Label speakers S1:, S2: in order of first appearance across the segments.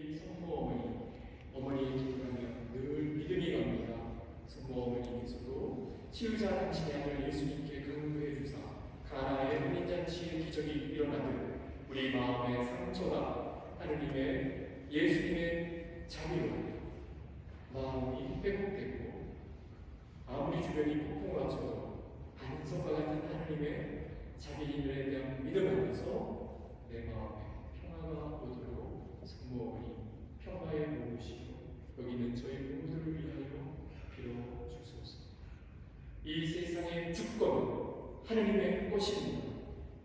S1: 우리 성모 어머니의 기도라면 늘 믿음이 갑니다. 성모 어머니께서도 치유자 당신의 아들 예수님께 강구해 주사 가나의 혼인잔치의 기적이 일어나듯 우리 마음의 상처가 하느님의 예수님의 자비로 마음이 회복되고 아무리 주변이 폭풍을 쳐도 반성과 같은 하느님의 자비인에 대한 믿음 안에서 내 마음에 평화가 오도록 성모 어머니 평화의 모으시고 여기는 저희 모두를 위하여 빌어 주소서. 이 세상의 주권은 하느님의 것입니다.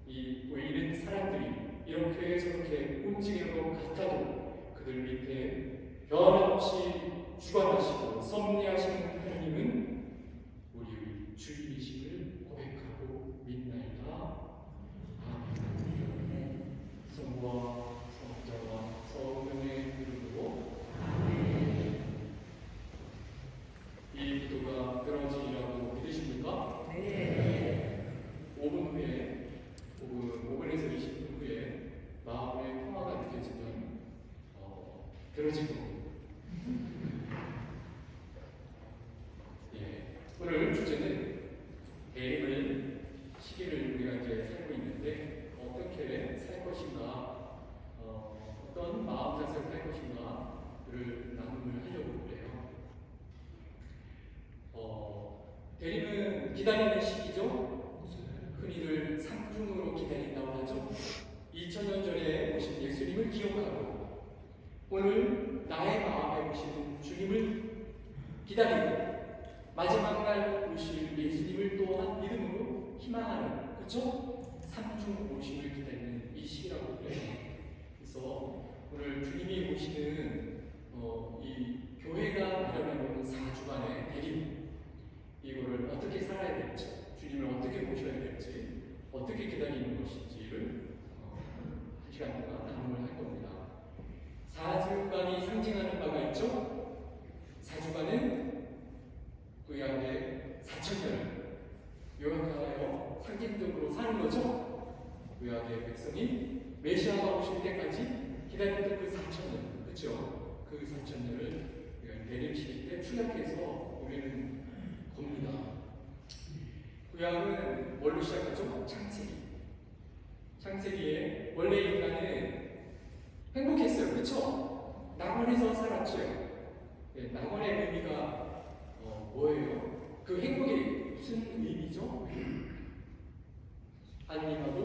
S1: 이 보이는 사람들이 이렇게 저렇게 움직이는 것 같아도 그들 밑에 변함없이 주관하시고 섭리하시는 하느님은 우리의 주님이심을 고백하고 믿나이다. 아멘. 성부와 성자와 성령의 이름으로 아멘. 이 기도가 끊어지리라고 믿으십니까? 네. 5분 후에 5분에서 20분 후에 마음의 평화가 느껴지면 들어질 겁니다. 오늘 주제는 대림을 시기를 우리가 이제 살고 있는데 어떻게 살 것인가, 어떤 마음 탓을 살 것인가를 나눔을 하려고 그래요. 대림은 기다리는 시기죠. 흔히들 상중으로 기다린다고 하죠. 2000년 전에 오신 예수님을 기억하고 오늘 나의 마음에 오시는 주님을 기다리고 마지막 날 오실 예수님을 또한 믿음으로 희망하는, 그렇죠? 삼중 오심을 기다리는 이 시기라고 그래요. 그래서 오늘 주님이 오시는 이 교회가 마련해놓은 4주간의 대림, 이거를 어떻게 살아야 될지, 주님을 어떻게 모셔야 될지, 어떻게 기다리는 것인지를 한 시간 동안 나눔을 할 겁니다. 4주간이 상징하는 바가 있죠? 4주간은 구약의 4,000년을 요약하여 상징적으로 사는 거죠. 구약의 백성이 메시아가 오실 때까지 기다렸던 그 4,000년, 그렇죠? 그 4,000년을 대림시기 때 축약해서 우리는 봅니다. 구약은 뭘로 시작하죠? 창세기. 창세기에 원래 인간은 행복했어요, 그렇죠? 낙원에서 살았죠. 낙원의 의미가 뭐예요? 그 행복이 무슨 의미죠? 하나님하고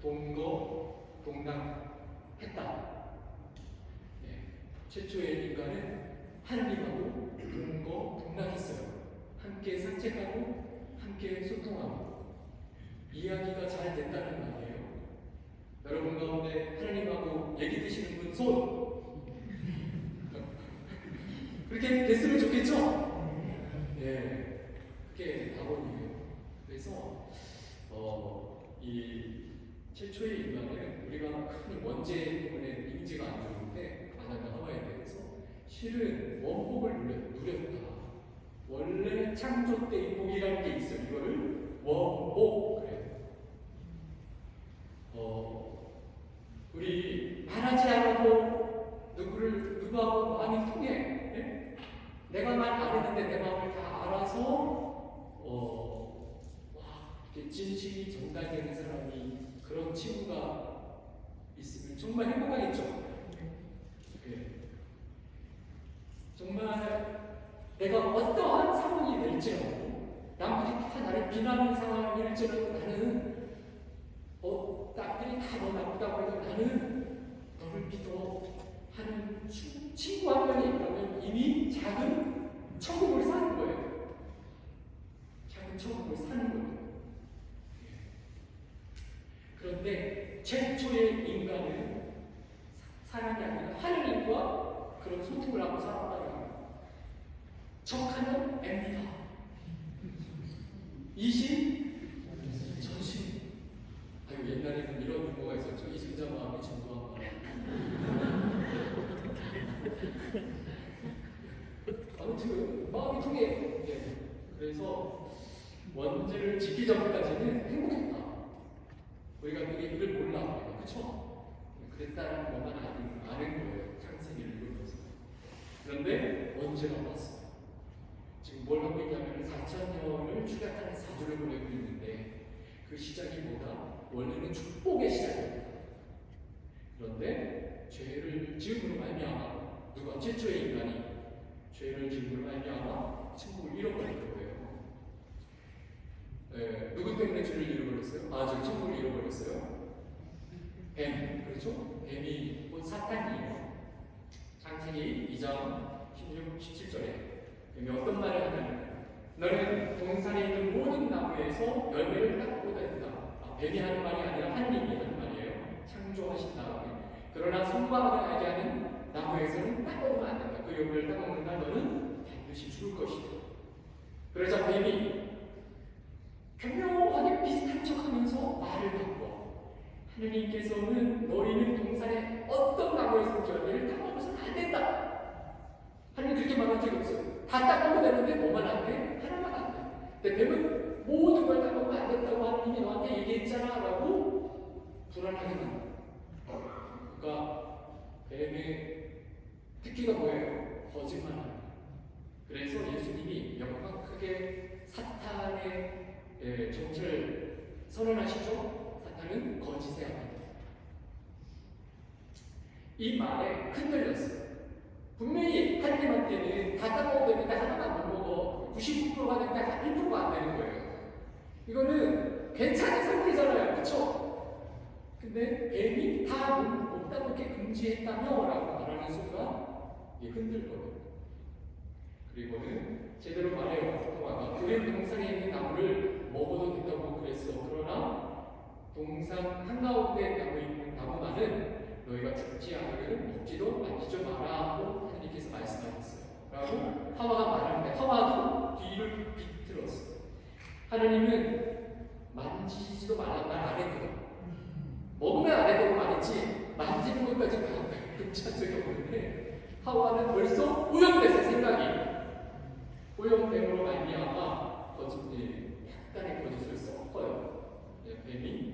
S1: 동거동락했다. 최초의 인간은 하나님하고 동거동락했어요. 함께 산책하고 함께 소통하고 이야기가 잘 됐다는 말이에요. 여러분 가운데 하나님하고 얘기 드시는 분 손! 그렇게 됐으면 좋겠죠? 네, 그게 답원이에요. 그래서 이 최초의 인간은 우리가 큰 원죄 때문에 이미지가 안 좋은데 아담과 하와에 대해서 실은 원복을 누렸다. 원래 창조 때의 복이라는 게 있어요. 이거를 원복 그래요. 우리 말하지 않아도 누구하고 마음이 통해. 네? 내가 말 안 했는데 내 마음을 다 알아서 이렇게 진실이 전달되는 사람이, 그런 친구가 있으면 정말 행복하겠죠. 네. 정말 내가 어떠한 상황이 될지라도 남들이 다 나를 비난하는 상황일지라도 나는 남들이 다 너 나쁘다고 해도 나는 너를 믿어 하는 친구 한 명이 있다면 이미 작은 천국을 사는 거예요. 작은 천국을 사는 거예요. 그런데 최초의 인간은 사람이 아니라 하느님과 그런 소통을 하고 살았다는 거예요. 척하는 M입니다. 이심 전심. 아유, 옛날에는 이런 용어가 있었죠. 이순자 마음이 전도한 마음. 아무튼 마음이 통해. 네. 그래서 원죄를 짓기 전까지는 행복했다. 우리가 그게 이걸 몰라, 그렇죠? 그랬다는 것만 아는 거예요. 그런데 언제나 왔어요. 지금 뭘 하고 있냐면 4,000년을 추격하는 사주를 보내고 있는데 그 시작이 뭐다? 원래는 축복의 시작입니다. 그런데 죄를 지음으로 말미암아 누가 최초의 인간이 죄를 지음으로 말미암아 천국을 잃어버린 거예요. 누구 때문에 죄를 잃어버렸어요? 저 천국을 잃어버렸어요. 뱀, 그렇죠? 뱀이 곧 사탄이에요. 창세기 2장 16, 17절에 뱀이 어떤 말을 하냐면 너는 동산에 있는 모든 나무에서 열매를 따고 된다. 뱀이 하는 말이 아니라 하나님이 하는 말이에요. 창조하신 다음에. 그러나 선과 악을 알게 하는 나무에서는 따먹으면 안 된다. 그 열매를 따먹는다. 너는 반드시 죽을 것이다. 그러자 뱀이 교묘하게 비슷한 척하면서 말을 바꿔. 하느님께서는 너희는 동산에 어떤 나무에서 열매를 따먹어서는 안 된다. 하나님 그렇게 말한 적이 없어요. 다 따먹으면 되는데 뭐만 안 돼? 하나만 안 돼. 근데 뱀은 모든 걸 따먹으면 안 된다고 하느님이 너한테 얘기했잖아 라고 불안하게 만든다. 그러니까 뱀의 특기가 뭐예요? 거짓말합니다. 그래서 예수님이 명확하게 사탄의 정체를 선언하시죠. 사탄은 거짓의 아버지입니다. 이 말에 흔들렸어요. 분명히 하나님한테는 다 따먹어도 되는데 하나만 못 먹어. 99%가 되는데 1%가 안 되는 거예요. 이거는 괜찮은 상태잖아요. 그렇죠? 근데 뱀이 다 못 따먹게 금지했다며 라고 말하는 순간 흔들거려요. 그리고는 제대로 말해요. 통화가 그의 동산에 있는 나무를 먹어도 된다고 그랬어. 그러나 동산 한가운데 있는 나무만은 너희가 죽지 않으면 먹지도 만지지 마라 하고 하나님께서 말씀하셨어요. 라고 하와가 말하는데 하와도 뒤를 비틀었어요. 하나님은 만지지도 말라 말 안 했거든. 먹으면 안 해도 말했지 만지는 것까지 금지한 적이 없는데 하와는 벌써 오염됐어요. 생각이 오염됨으로 말미암아 약간의 거짓을 섞어요. 뱀이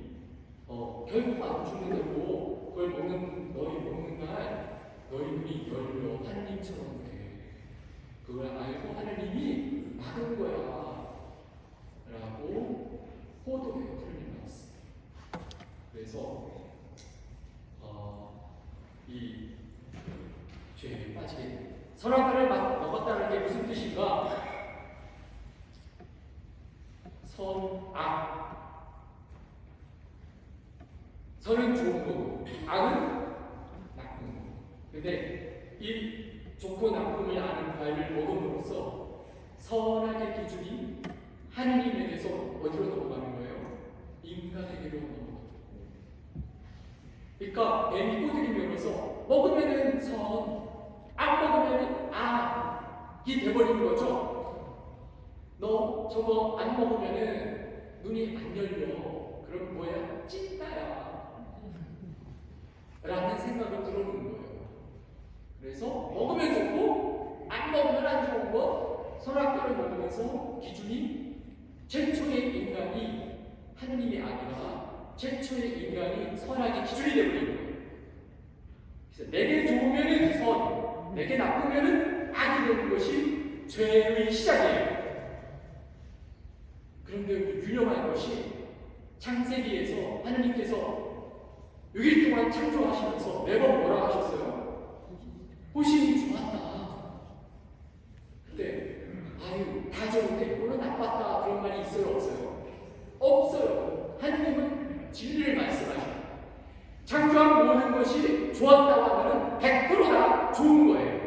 S1: 결국 안 죽는다고 그걸 너희 먹는 날 너희 눈이 열려 하느님처럼 돼. 그걸 알고 하느님이 막은 거야 라고 호도해요. 하느님 말씀. 그래서 이 죄에 빠지게 됩니다. 선악과를 먹었다는 게 무슨 뜻인가? 선악. 선은 좋은 거고, 악은 나쁜 거고. 근데 이 좋고 나쁨을 아는 과일을 먹음으로써 선악의 기준이 하느님에게서 어디로 넘어가는 거예요? 인간에게로 넘어가는 거예요. 그러니까 뱀이 꼬드기면서 먹으면은 선, 안 먹으면은 악이 돼버리는 거죠. 너 저거 안 먹으면은 눈이 안 열려. 그럼 뭐야? 찐따야. 라는 생각을 들어오는 거예요. 그래서 먹으면 좋고 안 먹으면 안 좋은 거 선악과를 먹으면서 기준이 최초의 인간이 하느님이 아니라 최초의 인간이 선악의 기준이 되어버리는 거예요. 그래서 내게 좋으면은 선, 내게 나쁘면은 악이 되는 것이 죄의 시작이에요. 그런데 유념할 것이 창세기에서 하느님께서 6일 동안 창조하시면서 매번 뭐라 하셨어요? 보시니 좋았다. 근데 다 좋은데 이거는 나빴다 그런 말이 있어요? 없어요? 없어요. 하느님은 진리를 말씀하셔요. 창조한 모든 것이 좋았다고 하면 100%다 좋은 거예요.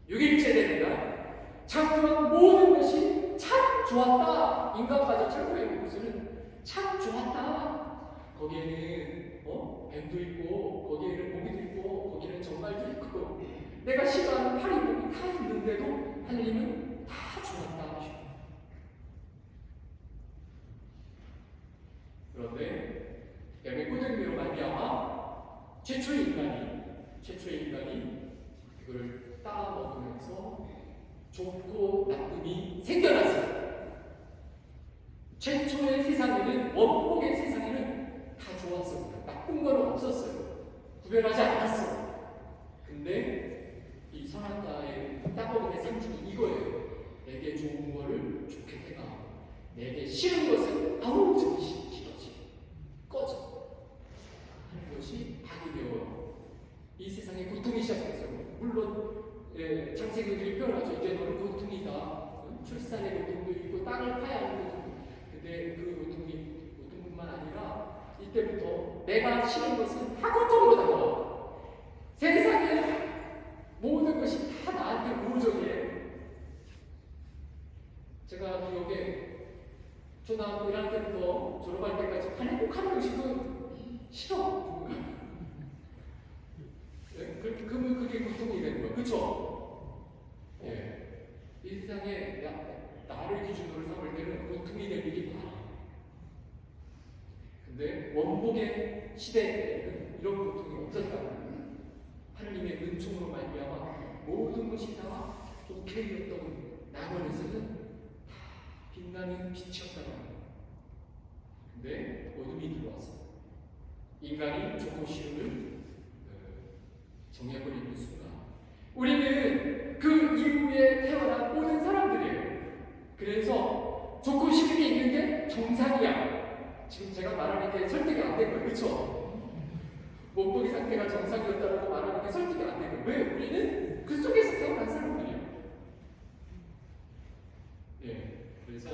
S1: 6일째 되는 날 창조한 모든 것이 참 좋았다. 인간까지 창조해 것은 참 좋았다. 거기에는 뱀도 있고 거기에는 고기도 있고 거기에는 정갈도 있고 내가 싫어하는 파리 고기 다 있는데도 하느님은 다 좋았다 하셔. 그런데 뱀의 꼬쟁이로 말미암아 최초의 인간이 그걸 따먹으면서 좋고 나쁨이 생겨났어요. 최초의 세상에는 원복의 세상에는 다 좋았습니다. 나쁜 건 없었어요. 구별하지 않았어요. 근데 근데 이 선악과의 따먹음의 상징이 이거예요. 내게 좋은 거를 좋게 생각하고 내게 싫은 것은 아우 정신 길어지 꺼져 하는 것이 악이 되어요. 이 세상에 고통이 시작했어요. 물론 창세기들이 표현하죠. 이제 너는 고통이다. 출산의 고통도 있고 땅을 파야 하는 고통. 근데 그 고통뿐만 아니라 이때부터 내가 싫은 것은 학고통으로 다가와. 세상의 모든 것이 다 나한테 우호적이에요. 제가 기억에 초등학교 1학년 때부터 졸업할 때까지 반복하는 것이 싫어. 그러면 그게 고통이 되는 거예요. 그쵸? 예. 이 세상에 나를 기준으로 삼을 때는 고통이 될 일이 많아요. 근데 원복의 시대에는 이런 고통이 없었다는 하느님의 은총으로 말미암아 모든 것이 다 오케이였던 낙원에서는 다 빛나는 빛이었다는 거예요. 근데 어둠이 들어왔어요. 인간이 조코시움을 정해버리는 순간 우리는 그 이후에 태어난 모든 사람들이에요. 그래서 조코시움이 있는 게 정상이야. 지금 제가 말하는 게 설득이 안 된 거예요. 그렇죠? 몸무게 상태가 정상이었다고 말하는 게 설득이 안 된 거예요. 왜? 우리는 그 속에서 태어난 사람들이에요. 예, 그래서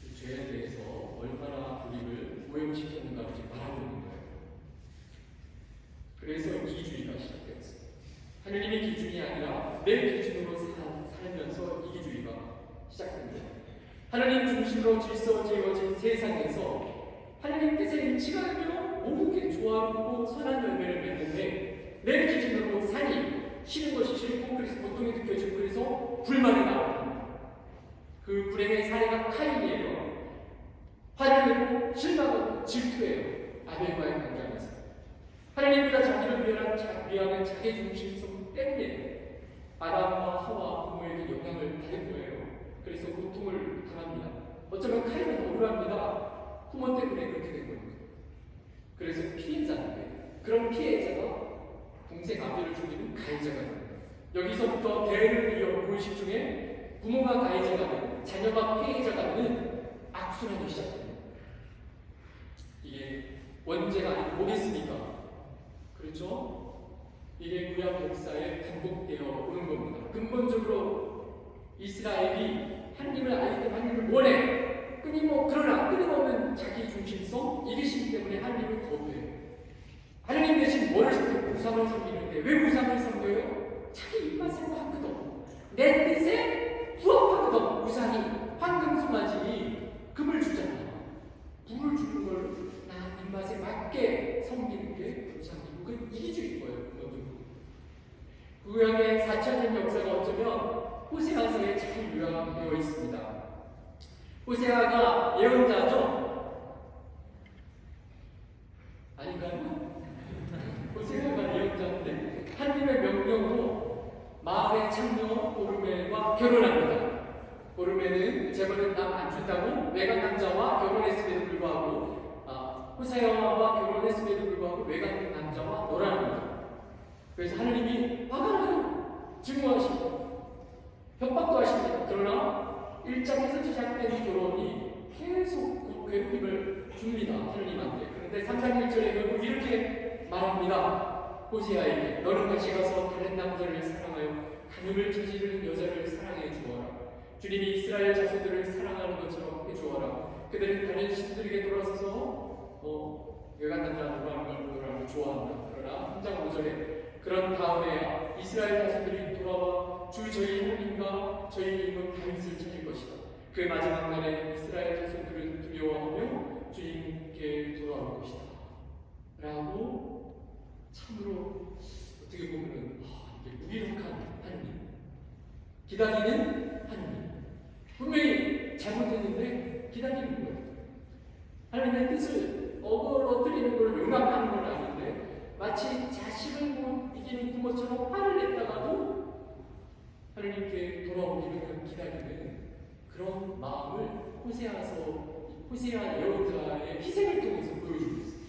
S1: 그 죄에 대해서 얼마나 우리를 오염시켰는가를 지금 말하고 있는 거예요. 그래서 이기주의가 시작되었어요. 하느님의 기준이 아니라 내 기준으로 살면서 이기주의가 시작됩니다. 하나님 중심으로 질서지어진 세상에서 하나님께서 일치가 되며 모든 게 조화롭고 선한 열매를 맺는데 내 기준으로 살이 싫은 것이 싫고 그래서 고통이 느껴지고 그래서 불만이 나옵니다. 그 불행의 사례가 카인이에요. 화를 내고 실망하고 질투해요. 아벨과의 관계에서 하나님보다 자기를 위하는 자기 중심성 때문에 아담과 하와 부모에게 영향을 받은 거예요. 그래서 고통을 당합니다. 어쩌면 카인은 억울합니다. 부모 때문에 그렇게 된 거예요. 그래서 피해자인데 그런 피해자가 동생 아벨을 죽이는 가해자가 됩니다. 여기서부터 대를 이어 보이식 중에 부모가 가해자가 되고 자녀가 피해자가 되는 악순환이 시작됩니다. 이게 원죄가 아니고 뭐겠습니까? 그렇죠? 이게 구약 역사에 반복되어 오는 겁니다. 근본적으로 이스라엘이 하나님을 원해. 그러나 끊임없는 자기 중심성, 이기심 때문에 하나님을 거부해요. 하나님 대신 뭐를 섬기고 우상을 섬기는데 왜 우상을 섬겨요? 자기 입맛에 하거든. 내 뜻에 부합하거든. 우상이 황금 송아지 금을 주잖아요. 불을 주는 걸 나 입맛에 맞게 섬기는 게 우상이고 그건 이기주의인 거예요. 구약의 4,000년 역사가 어쩌면 호세아서에 잘 요약되어 있습니다. 호세아가 예언자죠? 아닌가요? 호세아가 예언자인데 하나님의 명령으로 마을의 창녀 오르멜과 결혼합니다. 오르멜은 재벌은 남 안 준다고 외간 남자와 결혼했음에도 불구하고 호세아와 결혼했음에도 불구하고 외간 남자와 놀아납니다. 그래서 하나님이 화가 나요. 증오하시고 협박도 하십니다. 그러나 1장에서 시작된 결혼이 계속 괴롭힘을 줍니다. 하나님한테. 그런데 3장 1절에 결국 이렇게 말합니다. 호세아에게 너는 다시 가서 다른 남자를 사랑하여 간음을 저지르는 여자를 사랑해 주어라. 주님이 이스라엘 자손들을 사랑하는 것처럼 해주어라. 그들은 다른 신들에게 돌아서서 외간 남자를 노라는 좋아한다. 그러나 3장 5절에 그런 다음에 이스라엘 자손들이 돌아와 주 저희 하나님과 저희 이름 다윗을 찾을 것이다. 그 마지막 날에 이스라엘 자손들을 두려워하며 주님께 돌아올 것이다. 라고 참으로 어떻게 보면 이게 무기력한 하나님, 기다리는 하나님. 분명히 잘못했는데 기다리는 거예요. 하나님의 뜻을 어그러뜨리는 걸 용납하는 건 아닌데 마치 자식을 못 이기는 부모처럼 화를 냈다가도 하나님께 돌아오기를 기다리는 그런 마음을 호세아 예언자의 희생을 통해서 보여주고 있습니다.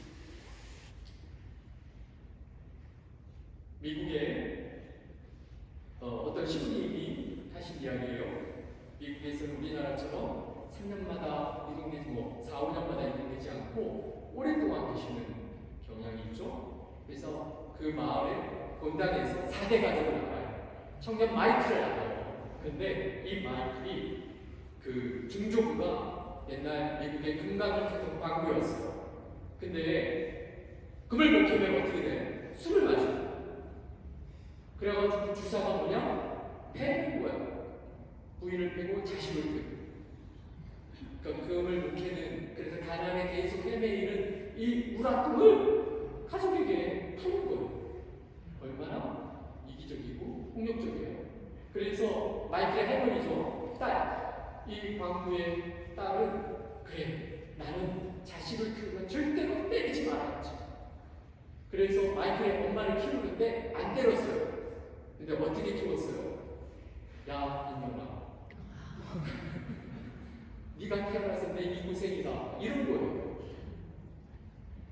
S1: 미국 것처럼 3년마다 이동되지 4, 5년마다 이동되지 않고 오랫동안 계시는 경향이 있죠. 그래서 그 마을에 본당에서 4대 가족을 알아요. 청년 마이클을 알아요. 근데 이 마이클이 그 중조부가 옛날 미국의 금강을 캐던 광부였어요. 근데 금을 못 캐면 어떻게 돼? 술을 마셔. 그래가지고 주사가 뭐냐? 패는 거야. 부인을 빼고 자식을 빼고. 그러니까 금을 못 캐는, 그래서 가난에 계속 헤매이는 이 우라통을 가족에게 푸는 거예요. 얼마나 이기적이고 폭력적이에요. 그래서 마이클의 할머니죠. 딸, 이 광부의 딸은 그래, 나는 자식을 키우면 절대로 때리지 말아야지. 그래서 마이클의 엄마를 키우는데 안 때렸어요. 근데 어떻게 키웠어요? 야, 이년아. 네가 태어나서 내 이 고생이다. 이런 거예요.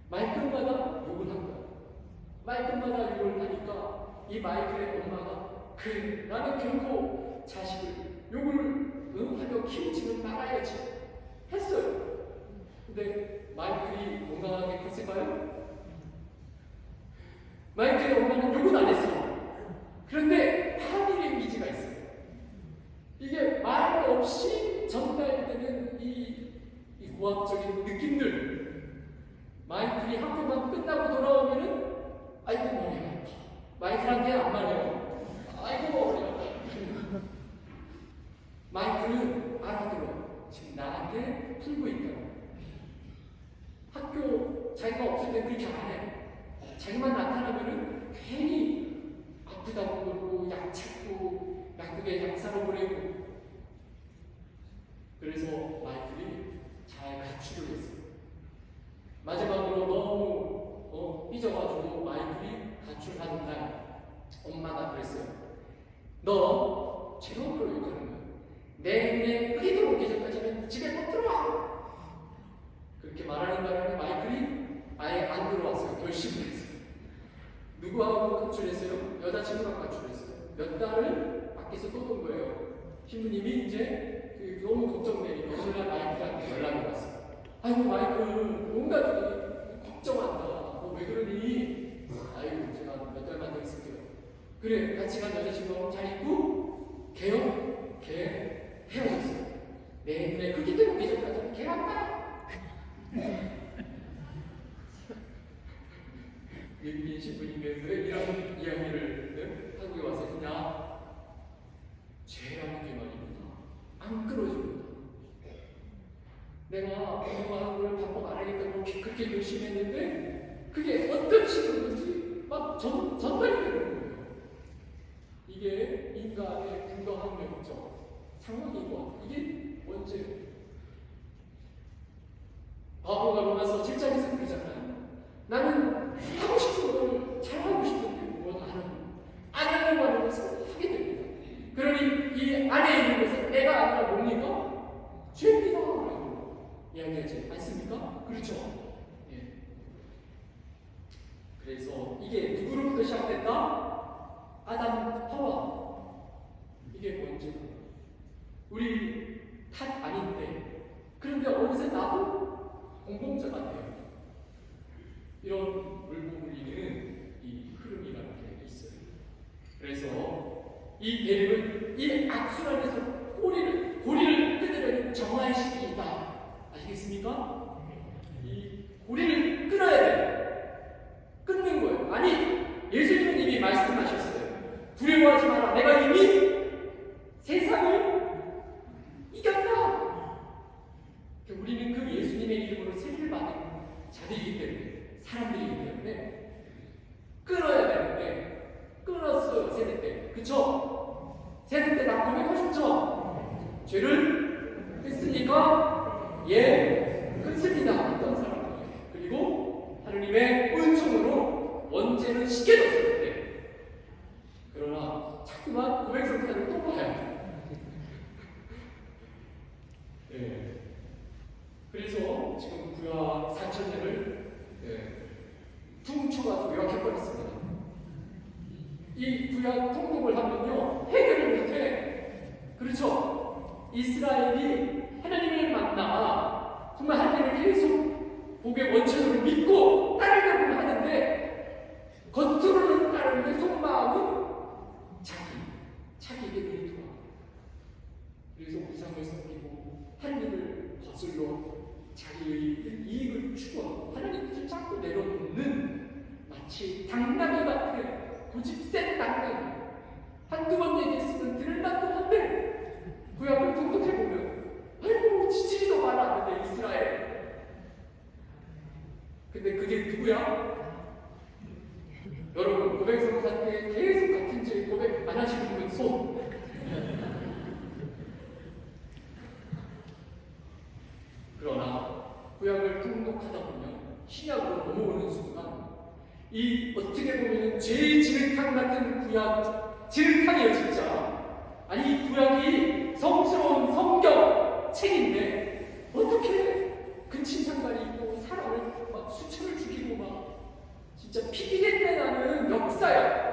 S1: 마이클마다 욕을 한 거야. 마이클마다 욕을 하니까 이 마이클의 엄마가 그래, 나는 결코 자식을 욕을 하며 키우지는 말아야지 했어요. 근데 마이클이 건강하게 컸을까요? 마이클의 엄마는 욕은 안 했어요. 그런데 한일의 이미지가 있어요. 이게 말 없이 전달되는 이 고압적인 느낌들. 마이클이 학교만 끝나고 돌아오면은 아이고 머리가 아파. 마이클한테 안 말해요. 아이고 머리가 아파. 마이클은 알아들어요. 지금 나한테 풀고 있다. 학교 자기가 없을 때 그렇게 안 해. 자기만 나타나면은 괜히 아프다고 그러고 약 찾고 약국에 약 사러 보내고. 그래서 마이클이 잘 가출을 했어요. 마지막으로 너무 삐져가지고 마이클이 가출하는 날 엄마가 그랬어요. 너 제목으로 욕하는 거야. 내 흙이 들어오기 전까지는 집에 못 들어와. 그렇게 말하는 바람에 마이클이 아예 안 들어왔어요. 결심을 했어요. 누구하고 가출했어요? 여자친구랑 가출했어요. 몇 달을 밖에서 떠돈 거예요. 신부님이 이제 너무 걱정되니까 어느 날 마이클한테 연락이 왔어요. 아이고 마이클, 온 가족이 걱정한다. 너 왜 그러니? 아이고 제가 몇 달만 더 있을게요. 그래, 같이 간 여자친구하고 잘 있고 걔 헤어졌어요. 내 눈에 크기 때문에 이제까지 걔 왔다. 윤민 신부님께서 이런 이야기를 하고 와서 그냥 죄라는 게 말입니다. 안 끌어줍니다. 내가 공부하는 걸 반복 안 하니까 그렇게 열심히 했는데 그게 어떤 식으로든지 막 전달이 되는 거예요. 이게 인간의 불가항력적 상황이고 이게 언제 바보가 로마서 7장에서 그러잖아요. 나는 하고 싶은 걸 잘하고 싶은데 뭘 안 하려고 하는 것을 하게 됩니다. 그러니 이 안에 있는 것은 내가 아니라 뭡니까? 죄입니다. 라고 이야기하지 않습니까? 그렇죠? 예. 그래서 이게 누구로부터 시작됐다? 아담, 하와. 이게 뭔지 우리 탓 아닌데 그런데 어느새 나도 공범자가 돼요. 이런 물고 물리는 이 흐름이라는 게 있어요. 그래서 이 대립은 이 악순 안에서 고리를 끊으려는 정화의 시기이다. 아시겠습니까? 이 고리를 끊어야 돼요. 끊는 거예요. 아니, 예수님은 이미 말씀하셨어요. 두려워하지 마라. 내가 이미 세상을 이겼다. 우리는 그 예수님의 이름으로 세례를 받은 자들이기 때문에, 사람들이기 때문에 끊어야 되는데 끊었어요. 세례 때. 그쵸? 세례 때 다 고백하셨죠? 죄를 끊습니까? 예, 끊습니다. 어떤 사람들. 그리고 하느님의 은총으로 언제는 쉽게 졌었는데 그러나 자꾸만 고백 상태를 또 봐요. 예. 그래서 지금 구약 4,000년을 퉁쳐가지고 요약해버렸습니다. 이 구약 통독을 하면요 해결을 못해. 그렇죠? 이스라엘이 정말 하나님을 계속 복의 원천으로 믿고 따르려고 하는데 겉으로는 따르는데 속마음은 자기에게 눈이 돌아. 그래서 우상을 섬기고 하나님을 거슬러 자기의 이익을 추구하고 하나님 뜻을 자꾸 내려놓는 마치 당나귀 같은 고집 센 당나귀. 한두 번 얘기했으면 들을만도 한데 구약을 통독해보면 아이고 지지리도 많았는데 이스라엘. 근데 그게 누구야? 여러분 고백성사한테 계속 같은 죄 고백 안 하시는 분 손. 그러나 구약을 통독하다 보면 신약으로 넘어오는 순간 이 어떻게 보면 제일 지륵탕 같은 구약, 지륵탕이에요 진짜. 아니 이 구약이 성스러운 성경 책인데 어떻게 근친상간이 있고 사람을 막 수천을 죽이고 막 진짜 피비린내 나는 역사야.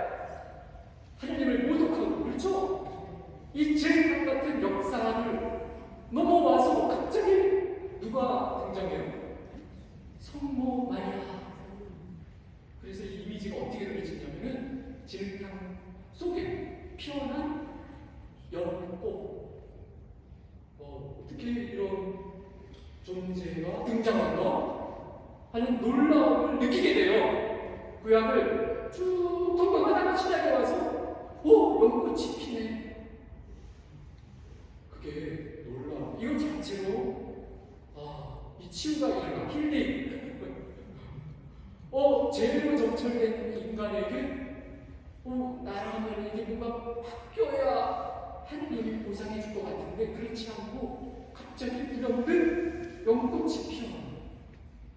S1: 하나님을 모독하고 그렇죠? 이 지륵탕 같은 역사를 넘어와서 갑자기 누가 등장해요? 성모 마리아. 그래서 이 이미지가 어떻게 그려지냐면은 지륵탕 속에 피어난 연꽃. 어떻게 이런 존재가 등장한가 하는 놀라움을 느끼게 돼요. 구약을 쭉 통과하다가 신약에 와서 연꽃이 피네. 그게 놀라움. 이거 자체로 이 치유가 일어나 힐링. 제대로 정철된 인간에게 나라면 이게 뭔가 바뀌어야 하느님이 보상해 줄 것 같은데 그렇지 않고 갑자기 불현듯 연꽃이 피어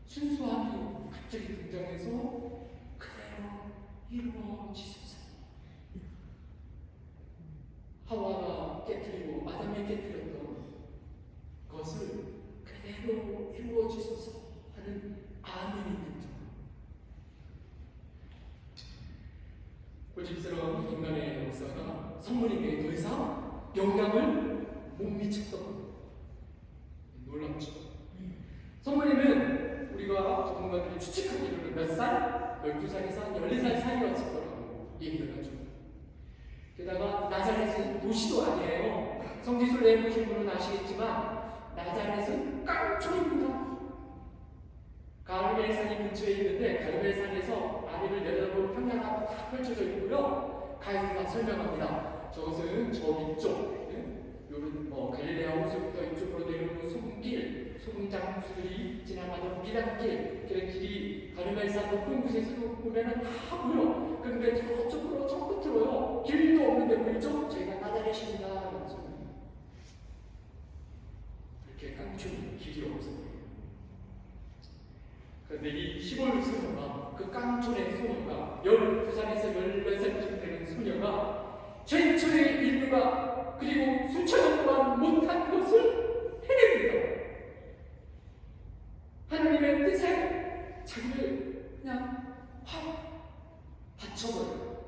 S1: 순수함이 갑자기 등장해서 그대로 이루어지소서. 하와가 깨뜨리고 아담이 깨뜨렸던 것을 그대로 이루어지소서 하는 아멘이 등장. 고집스러운 인간의 역사가 성모님에게 더 이상 영향을 못 미쳤던 놀랍죠. 성모님은 우리가 전문가들이 추측하기로는 몇 살? 12살에서 한 14살 사이였을 거라고 얘기를 하죠. 게다가 나자렛은 도시도 아니에요. 성지순례 해보신 분은 아시겠지만 나자렛은 깡촌입니다. 가르멜산이 근처에 있는데 가르멜산에서 아래를 내려다보는 평야가 다 펼쳐져 있고요. 가이드가 설명합니다. 저것은 저 위쪽, 요런 갈릴레아 호수부터 이쪽으로 내려오는 소금길, 소금장수들이 지나가는 미단길, 그 길이 가르멜산 높은 곳에서 보면은 다 보여. 그런데 저쪽으로 저 끝으로요. 길도 없는데 보이죠? 저희가 나자렛입니다. 이렇게 깡촌 길이 없어요. 그런데 이 시골 소녀가 그 깡촌의 소녀가 12살에서 14살쯤 되는 소녀가 최초의 인류가 그리고 수천 년 동안 못한 것을 해냅니다. 하나님의 뜻에 자기를 그냥 확 바쳐버려요.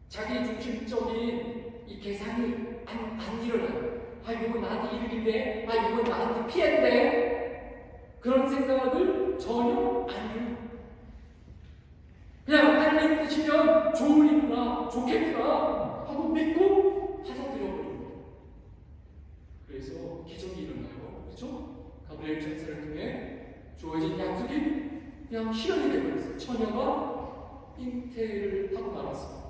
S1: 자기 중심적인 이 계산이 안 일어나요. 이건 나한테 이득인데, 이건 나한테 피해인데 그런 생각을 전혀 안 해요. 그냥 하나님 뜻이면 좋은 일이구나, 좋겠구나 하고 믿고 받아들여버립니다. 그래서 기적이 일어나요. 그렇죠? 가브리엘 천사를 통해 주어진 약속이 그냥 실현이 되어버렸어요. 처녀가 잉태를 하고 말았습니다.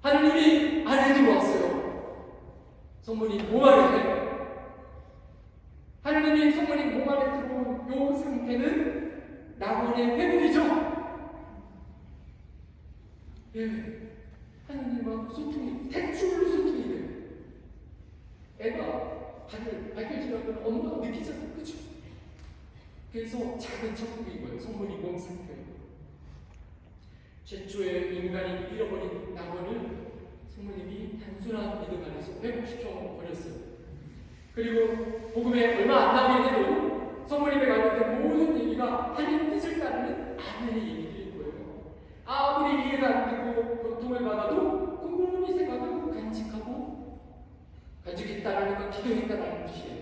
S1: 하나님이 안에 들어왔어요. 성문이 몸 안에 돼. 하나님이 성문이 몸 안에 들어온 요 상태는 낙원의 회복이죠. 하나님과 소통이 대충으로 소통이 돼요. 애가 밝혀지려면 엄마가 느끼잖아요. 그렇죠? 그래서 작은 천국인 거예요. 성문이 몸 상태예요. 최초의 인간이 잃어버린 낙원을 성모님이 단순한 믿음 안에서 회복시켜 버렸어요. 그리고 복음에 얼마 안 남았는데도 성모님의 가운데 모든 얘기가 하나님 뜻을 따르는 아멘의 얘기들인 거예요. 아무리 이해가 안 되고 고통을 받아도 꼼꼼히 생각하고 간직했다라는 건 기도했다라는 뜻이에요.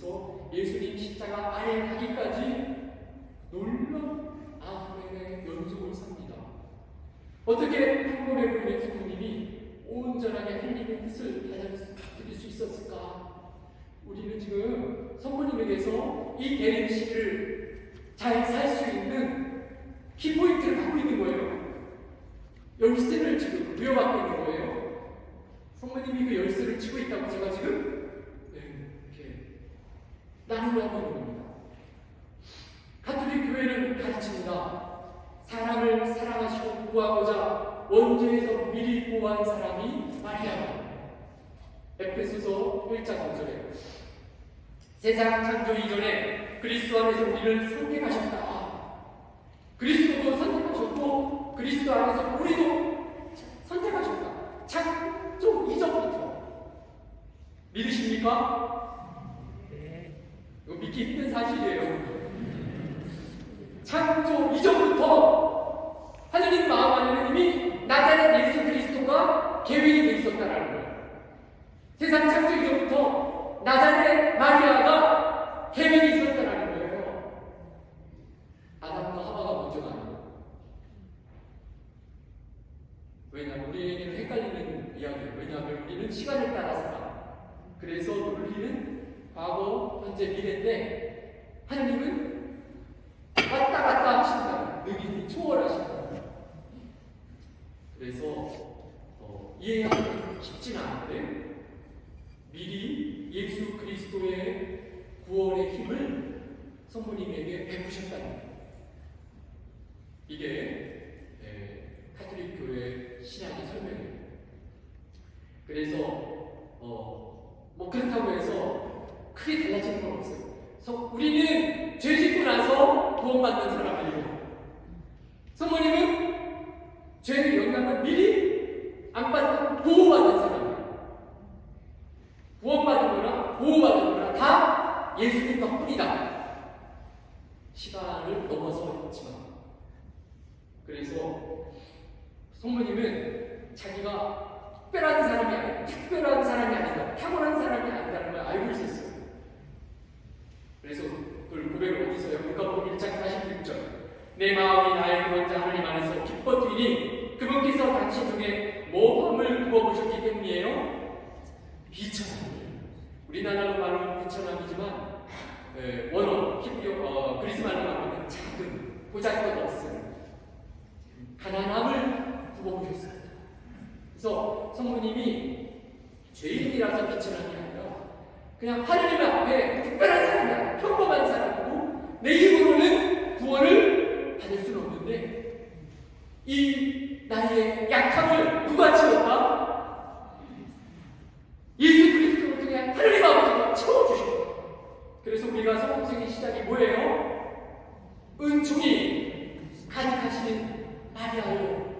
S1: 그래서 예수님 십자가 아래 가기까지 놀라운 아멘의 연속을 삽니다. 어떻게 평범해 보이는 성도님이 온전하게 하나님의 뜻을 받아들일 수 있었을까? 우리는 지금 성모님에게서 이 대림 시기를 잘 살 수 있는 키포인트를 갖고 있는 거예요. 열쇠를 지금 부여받고 있는 거예요. 성모님이 그 열쇠를 쥐고 있다고 제가 지금 이렇게 나누고 있는 겁니다. 가톨릭 교회는 가르칩니다. 사람을 사랑하시고 구하고자 원죄에서 미리 구한 사람이 마리아다. 에페소서 1장 5절에 세상 창조 이전에 그리스도 안에서 우리를 선택하셨다. 그리스도도 선택하셨고 그리스도 안에서 우리도 선택하셨다. 창조 이전부터. 믿으십니까? 네. 이거 믿기 힘든 사실이에요. 창조 이전부터 하느님 마음 안에는 이미 나자렛 예수 그리스도가 계획이 되어 있었다라는 거예요. 세상 창조 이전부터 나자렛 마리아가 계획이 있었다라는 거예요. 아담과 하와가 먼저가 아니에요. 왜냐하면 우리에게는 헷갈리는 이야기예요. 왜냐하면 우리는 시간을 따라 살아. 그래서 논리는 과거, 현재, 미래인데 하나님은 왔다 갔다 하신다. 능히 초월하신다. 그래서 이해하기 쉽지는 않은데 미리 예수 그리스도의 구원의 힘을 성모님에게 베푸셨다는 거예요. 이게 가톨릭 교회 신학의 설명이에요. 그래서 뭐 그렇다고 해서 크게 달라지는 건 없어요. 우리는 죄 짓고 나서 구원받는 사람이에요. 성모님은 죄의 영향을 미리 안 받고 보호받는 사람이에요. 구원받은 거나 보호받은 거나 다 예수님 덕분이다. 시간을 넘어서 있지만. 그래서 성모님은 자기가 특별한 사람이 아니다. 탁월한 사람이 아니라는 걸 알고 있었어요. 그래서 그 고백을 어디서 해요? 누가복음 1장 46절. 내 마음이 나의 구원자 하나님 안에서 기뻐 뛰니 그분께서 당신 중에 모함을 구워보셨기 때문이에요. 비천함. 우리나라로 말하면 비천함이지만 원어 그리스 말로 말하면 작은 보잘것없음 가난함을 구워보셨어요. 그래서 성모님이 죄인이라서 비천함이 아니라 그냥 하느님 앞에 특별한 사람이야. 평범한 사람이고 내 힘으로는 구원을 받을 수는 없는데 이 나의 약함을 누가 채웠다? 예수 그리스도를 통해 하느님 아버지가 채워주셨다. 그래서 우리가 성공생의 시작이 뭐예요? 은총이 가득하신 마리아요.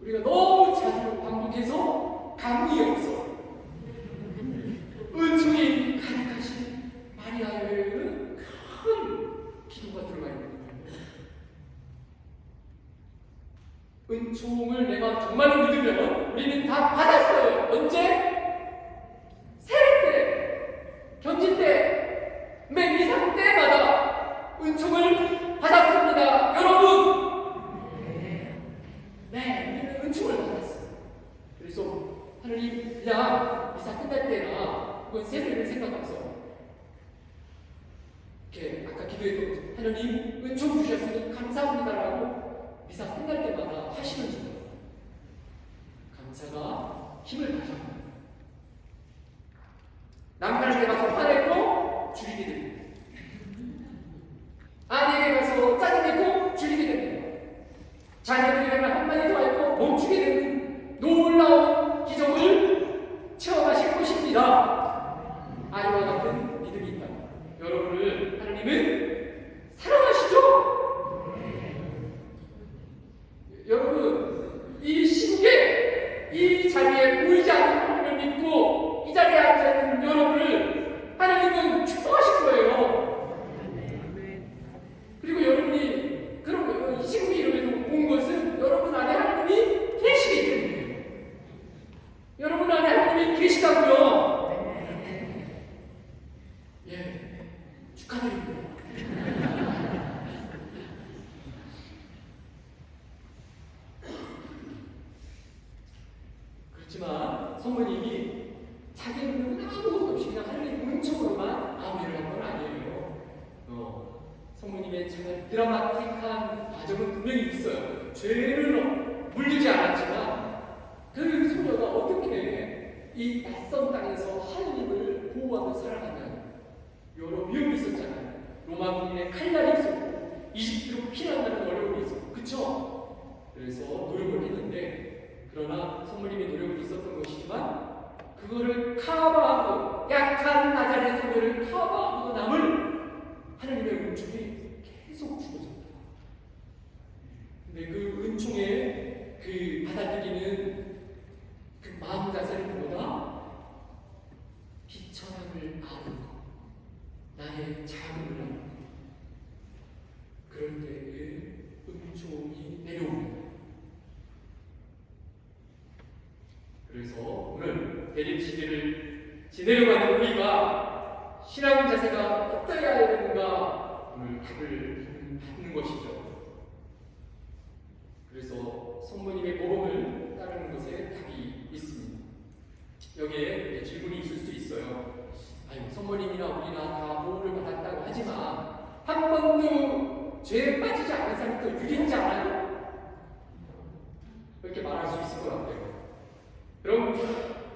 S1: 우리가 너무 자주 반복해서 감이 없어. 은총이 가득하신 마리아에는 큰 기도가 들어가 있는 거예요. 은총을 내가 정말로 믿으면 우리는 다 받았어요. 언제? 세례 때, 견진 때, 맨 이상 때마다 은총을 받았습니다. 여러분! 네, 우리는 은총을 받았어요. 그래서 하나님 그냥 미사 끝날 때나 그건 세례를 생각하면서 이렇게 아까 기도했던 하나님 은총 주셨으니 감사합니다라고 미사 끝날 때마다 하시는 거예요. 감사가 힘을 가져옵니다. 남편에게 가서 화내고 줄이게 됩니다. 아내에게 가서 짜증내고 줄이게 됩니다. 자녀들에게 한마디 더 하고 멈추게 되는 놀라운 기적을 체험하실 것입니다. 아이와 같은 믿음이 있다. 여러분을 하나님은 사랑하시죠? 여러분 이 시국에 이 자리에 보이지 않는 하나님을 믿고 이 자리에 앉아있는 여러분을 하나님 성경에 정말 드라마틱한 과정은 분명히 있어요. 죄를 물리지 않았지만 그 소녀가 어떻게 이 낯선 땅에서 하느님을 보호하며 살아가냐. 여러 위험이 있었잖아요. 로마 군인의 칼날이 있었고 이집트로 피난하는 어려움이 있었고, 그쵸? 그래서 노력을 했는데, 그러나 성모님의 노력은 있었던 것이지만 그거를 커버하고, 약한 나자렛 소녀를 커버하고 남을 하나님의 은총이 계속 주어졌다. 근데 그 은총에 그 받아들이는 그 마음 자세는 뭐다? 비천함을 아는 것, 나의 자금을 아는 것. 그럴 때에 은총이 내려옵니다. 그래서 오늘 대립 시대를 지내려가는 우리가 신앙 자세가 어떠해야 되는가 오늘 답을 받는 것이죠. 그래서 성모님의 모범을 따르는 것에 답이 있습니다. 여기에 질문이 있을 수 있어요. 아유, 성모님이나 우리나 다 보호를 받았다고 하지만 한 번도 죄에 빠지지 않은 사람이 더 유리하지 않아요? 이렇게 말할 수 있을 것 같아요. 그럼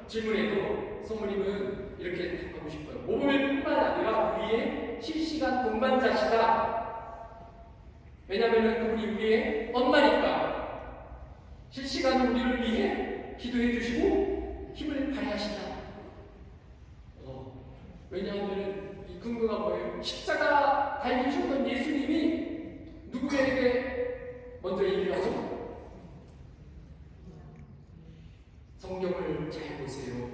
S1: 질문에도 성모님은 이렇게 답하고 싶어요. 모범일 뿐만 아니라 우리의 실시간 동반자시다. 왜냐하면 우리의 엄마니까 실시간 우리를 위해 기도해 주시고 힘을 발휘하신다. 왜냐하면 이 근거가 뭐예요? 십자가 달리셨던 예수님이 누구에게 먼저 얘기를 하죠? 성경을 잘 보세요.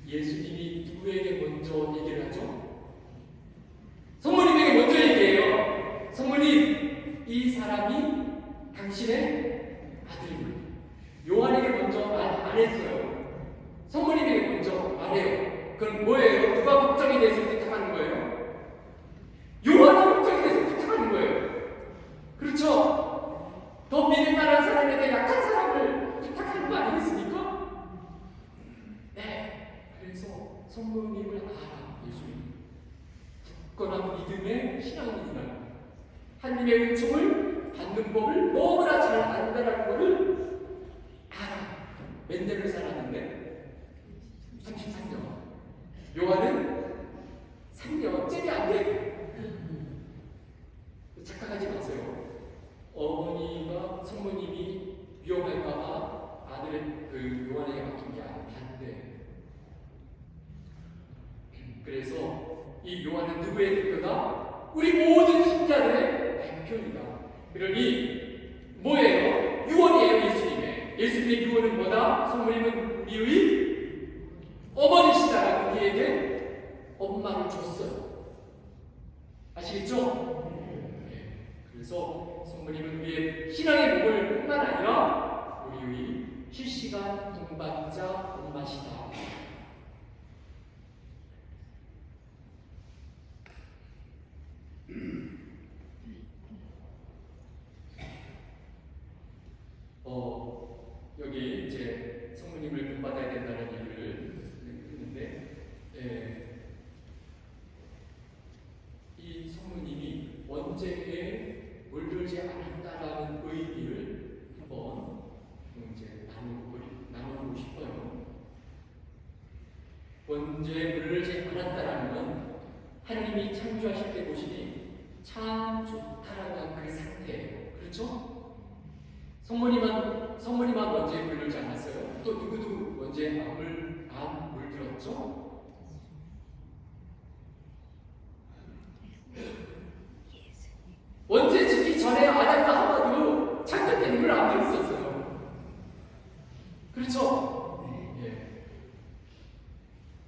S1: 예수님이 누구에게 먼저 얘기를 하죠? 성모님에게 먼저 얘기해요. 성모님, 이 사람이 당신의 아들입니다. 요한에게 먼저 안 했어요. 성모님에게 먼저 말해요. 그럼 뭐예요? 누가 걱정이 돼서 부탁하는 거예요? 요한이 걱정이 돼서 부탁하는 거예요. 그렇죠? 더 믿을 만한 사람에게 약한 사람을 부탁하는 거 아니겠습니까? 네. 그래서 성모님을 알아, 예수님. 굳건한 믿음의 신앙입니다. 하나님의 은총을 받는 법을 너무나 잘 안다라는 것을 알아. 몇 년을 살았는데? 33년. 요한은 3년, 째이 안 돼. 착각하지 마세요. 어머니가, 성모님이 위험할까봐 아들의 그 요한에게 맡긴 게 반대. 그래서 이 요한은 누구의 대표다? 우리 모든 신자들의 대표이다. 그러니 뭐예요? 유언이에요, 예수님의. 예수님의 유언은 뭐다? 성모님은 우리의 어머니시다라고 우리에게 엄마를 줬어요. 아시겠죠? 네. 그래서 성모님은 우리의 신앙의 몸을 뿐만 아니라 우리의 실시간 동반자 엄마시다. 여기 이제 성모님을 본받아야 된다는 얘기를 했는데, 이 성모님이 원죄에 물들지 않았다라는 의미를 한번 이제 나누고 싶어요. 원죄에 물들지 않았다라는 건 하나님이 창조하실 때 보시니 참 좋다라는 그 상태예요. 그렇죠? 성모님만 원죄에 물들지 않았어요. 또 누구도 원죄에 안 물들었죠? 원죄 짓기 전에 아담과 하와도 창조된 물을 안 들었었어요. 그렇죠? 예.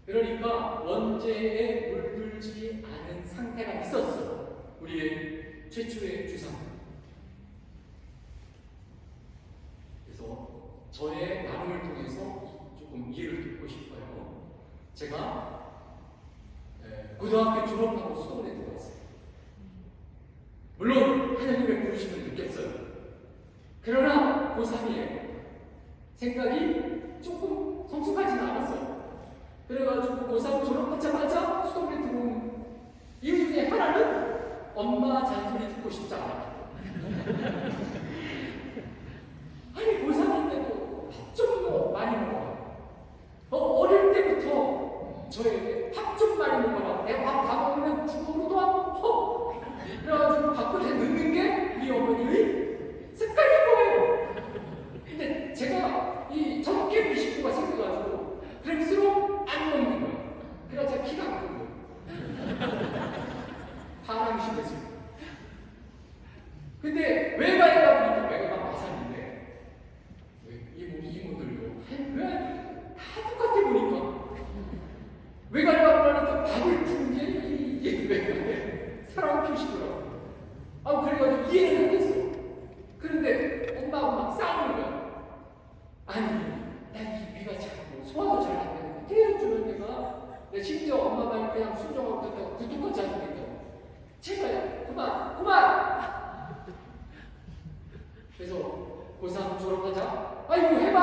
S1: 그러니까 원죄에 물들지 않은 상태가 있었어요. 우리의 최초의 주상. 저의 나눔을 통해서 조금 이해를 듣고 싶어요. 제가 고등학교 졸업하고 수도원에 들어왔어요. 물론 하나님의 부르심을 느꼈어요. 그러나 고3이에요. 생각이 조금 성숙하지는 않았어요. 그래가지고 고3 졸업하자마자 수도원에 들어온 이유 중에 하나는 엄마 잔소리 듣고 싶지 않아. 아니 고3인데도 밥 좀 많이 먹어요. 어릴 때부터 저에게 밥 좀 많이 먹어라. 내가 밥 다 먹으면 죽어도 안 먹어. 그래가지고 밥그릇에 넣는 게 우리 어머니의 습관인 거예요. 근데 제가 이 적게 미식구가 생겨가지고 그럴수록 안 먹는 거예요. 그래서 제가 키가 안 큰 거예요. 반항이 심했어요. 근데 외가이다 보니까 외가가 마산인데 이모들도 왜 다 똑같아 보니까 외가이다 보니까 밥을 푸는 게 이게 외가에 사랑을 표시더라고요. 그래가지고 이해를 하겠어. 그런데 엄마하고 막 싸우는 거야. 아니 난 위가 작고 소화도 잘 안 되는데 태워주는 내가 심지어 엄마 말 그냥 순종하고 듣다가 구두까지 안 되니까 제가요 그만 그래서 고3 졸업하자 아이고 해봐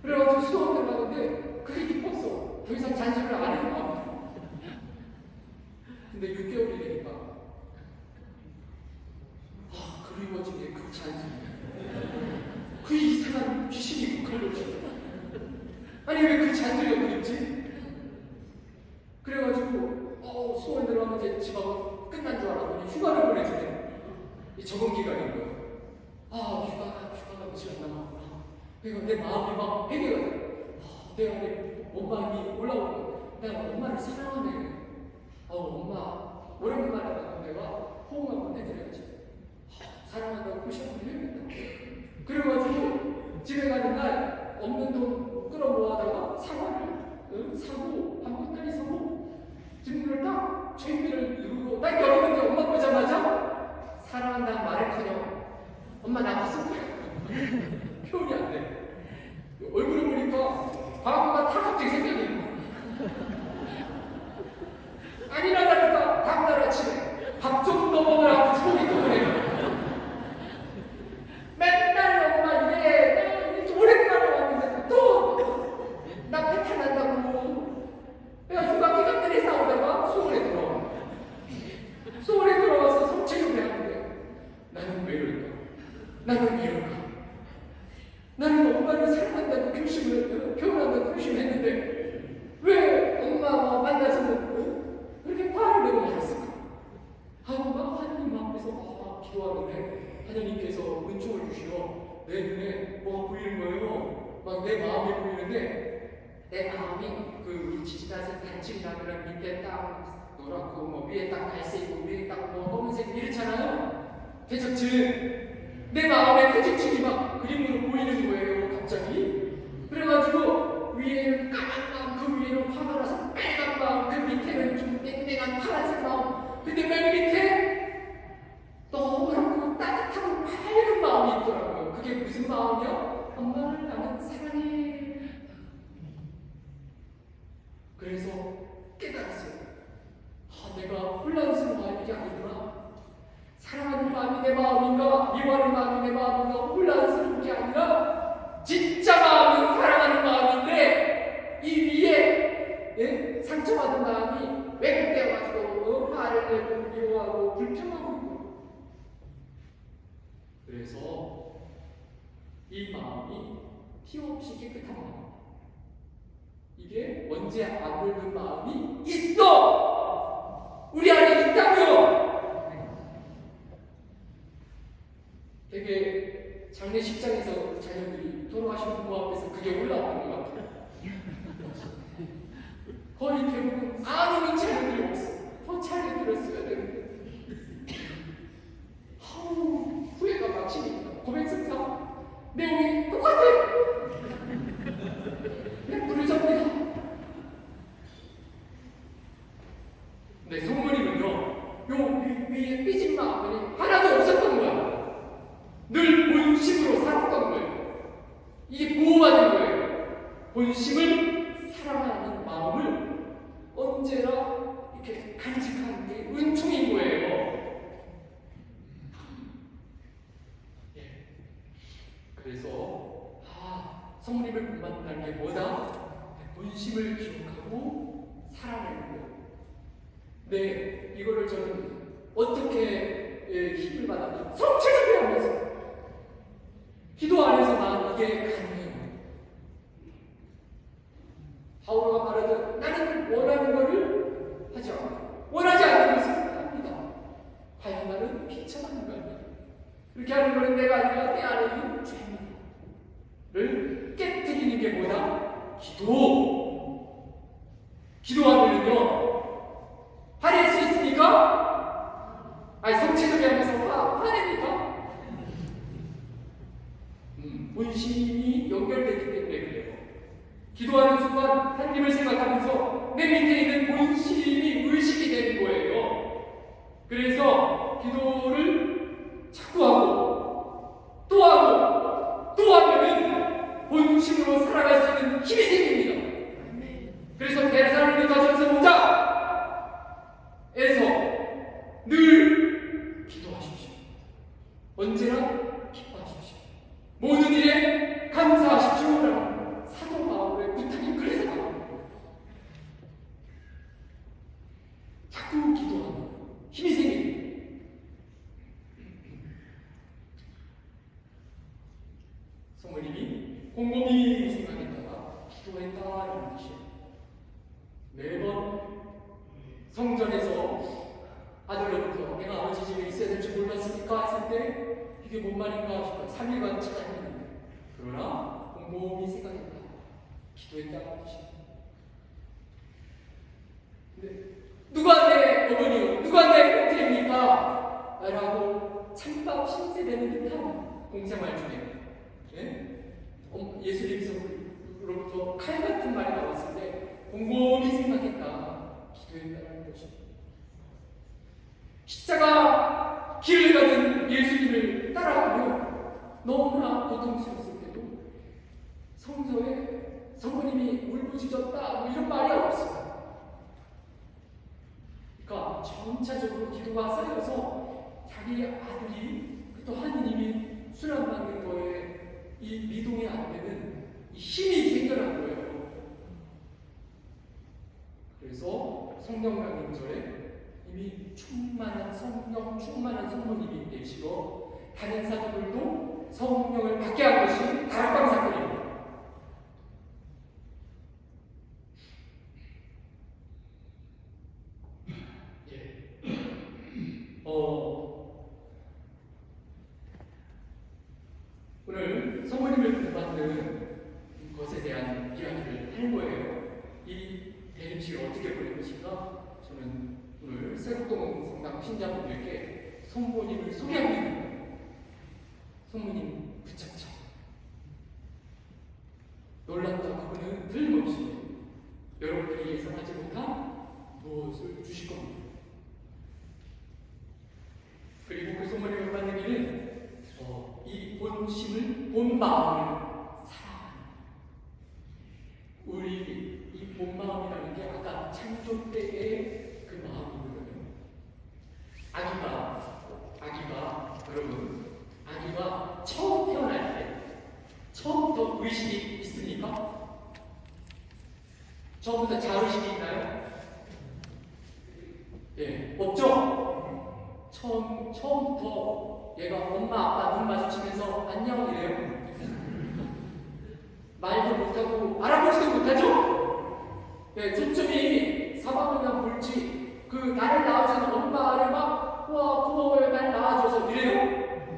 S1: 그래가지고 수업 들어가는데 그게 기뻤어. 더 이상 잔소리를 안 해도 돼. 근데 6개월이 되니까 그리워진 게 그 잔소리 그 이상한 귀신이 걸려오죠. 아니 왜 그 잔소리가 그립지? 그래가지고 수원 들어가면 이제 집하고 끝난 줄 알았더니 휴가를 보내주네. 이 적응 기간인 거예요. 휴가가 며칠 안 남았구나. 그러니까 내 마음이 막 회개가 돼. 내 안에 엄마님이 올라오는 거야. 내가 엄마를 사랑하네. 엄마 오랜만에 만나면 내가 호응 한번 해드려야지. 사랑한다고 표시 한번 해야겠다. 그래가지고 집에 가는 날 없는 돈 끌어모아다가 사과를 사고 한보따리 사고 증거를 딱 최민을 이루고 딱 열었는데 엄마 보자마자 사랑한다는 말을커녕 엄마 나갔을 거야. 표현이 안 돼. 얼굴을 보니까 과거가 다 갑자기 생각이 있는 거야. 아니나 다를까 다음날 아침에 밥 좀 더 먹으라고 속이 떠오르네. 맨날 엄마 이래 오랜만에 왔는데 또 나 배탈난다고 내가 휴가 기간들에 싸우다가 수원에 들어와서 성체육을 하는데 나는 왜 이럴까? 나는 엄마를 사랑한다고 표현한다고 표심했는데 왜 엄마와 만나서는 그렇게 화를 내고 말았을까? 막 하나님 앞에서 기도하는데 하나님께서 은총을 주시어 내 눈에 뭐가 보이는 거예요. 막 내 마음이 보이는데 내 마음이 우리 지지나서 단층이라면 밑에 딱 노랗고 위에 딱 갈색이고 위에 딱 검은색 이렇잖아요. 대적층 내 마음에 대적층이 막 그림으로 보이는 거예요. 갑자기 그래가지고 위에는 까만 마음 그 위에는 화가 나서 빨간 마음 그 밑에는 좀 땡땡한 파란색 마음 근데 맨 밑에 너무나고 따뜻하고 밝은 마음이 있더라고요. 그게 무슨 마음이요? 엄마를 나는 사랑해. 그래서 깨달았어요. 내가 혼란스러운 게 아니구나. 사랑하는 마음이 내 마음인가 미워하는 마음이 내 마음인가 혼란스러운 게 아니라 진짜 마음은 사랑하는 마음인데 이 위에 상처받은 마음이 왜곡되어가지고 화를 내고 미워하고 불평하고 있고 그래서 이 마음이 티 없이 깨끗한 마음 이게 언제 안 늙은 마음이 있어! 우리 안에 있다고요! 되게 장례식장에서 자녀들이 돌아가신 부모 앞에서 그게 올라오는 것 같아요. 거의 대부분 아무런 자녀들이 없어. 더 잘 들었어야 되는데. 후회가 막히니까 고백성사 내용이 똑같아. 그냥 물을 접니다. 네, 성모님은요, 요 위에 삐진 마음이 하나도 없었던 거야. 늘 본심으로 살았던 거예요. 이게 보호받은 거예요. 본심을 사랑하는 마음을 언제나 이렇게 간직하는 게 은총인 거예요. 그래서 성모님을 본받는다는 게 뭐다? 본심을 기억하고 살아내는 거예요. 네, 이거를 저는 어떻게 힘을 받았냐? 성체적이 하면서 기도 안에서만 이게 가능해요. 바울가 말하듯 나는 원하는 것을 하지 않고 원하지 않는 것을 합니다. 과연 나는 비참한 인간이야. 이렇게 하는 것은 내가 아니라 내 안에 있는 죄입니다. 를 깨뜨리는 게 뭐다? 기도하면요 화낼 수 있습니까? 아니 성체적이 하면서 화냅니까? 본심이 연결되기 때문에 그래요. 기도하는 순간 하나님을 생각하면서 내 밑에 있는 본심이 의식이 되는 거예요. 그래서 기도를 자꾸 하고 또 하고 또 하면은 본심으로 살아갈 수 있는 힘이 생깁니다. 그래서 대사를 가져서 보자에서 늘 기도하십시오. 언제나 기뻐하십시오. 모든 일에 감사하십시오라는 사도 바울의 부탁이 그래서 나옵니다. 자꾸 기도하면 힘이 생깁니다. 성모님이 곰곰이 생각했다가 기도했다라는 뜻이에요. 매번 성전에서 아들로부터 내가 아버지 집에 있어야 될 줄 몰랐으니까 했을 때 이게 뭔 말인가 싶어 3일간 찾아했는데 그러나 곰곰이 생각했다. 기도했다는 뜻입니다. 근데 누가 내 어머니요? 누가 내 형제입니까? 라고 찬밥 신세되는 듯한 공생활 중에 예수님으로부터 칼 같은 말이 나왔을 때 곰곰이 생각했다. 기도했다는 것입니다. 십자가 길을 가는 예수님을 따라가며 너무나 고통스러웠을 때도 성서에 성모님이 울부짖었다 뭐 이런 말이 없어요. 그러니까 전체적으로 기도가 쌓여서 자기 아들이 또 하느님이 수련받는 거에 이 미동이 안 되는 이 힘이 생겨난 거예요. 그래서 성령 강림절에 이미 충만한 성령, 충만한 성모님이 계시고 다른 사도들도 성령을 받게 한 것이 다락방 사건입니다. 오늘 성모님을 받는 것에 대한 이야기를 하는 거예요. 이 대림식을 어떻게 보낼 것인가? 저는 오늘 세곡동 성당 신자분들께 성모님을 소개합니다. 성모님 붙잡자. 놀랍다. 그분은 틀림없이 여러분들이 예상하지 못한 무엇을 주실 겁니다. 그리고 그 성모님을 받는 길은 이 본심을, 본 마음을 사랑하는 우리 이 본 마음이라는 게 아까 창조 때의 그 마음이거든요. 아기가 여러분, 아기가 처음 태어날 때 처음부터 의식이 있습니까? 처음부터 자의식이 있나요? 예, 없죠? 처음부터 얘가 엄마 아빠 눈 마주치면서 안녕 이래요. 말도 못하고 알아보지도 못하죠? 네, 초점이 사방이나 볼지 그 나를 낳아주는 엄마를 막 와 고마워요 날 낳아줘서 이래요?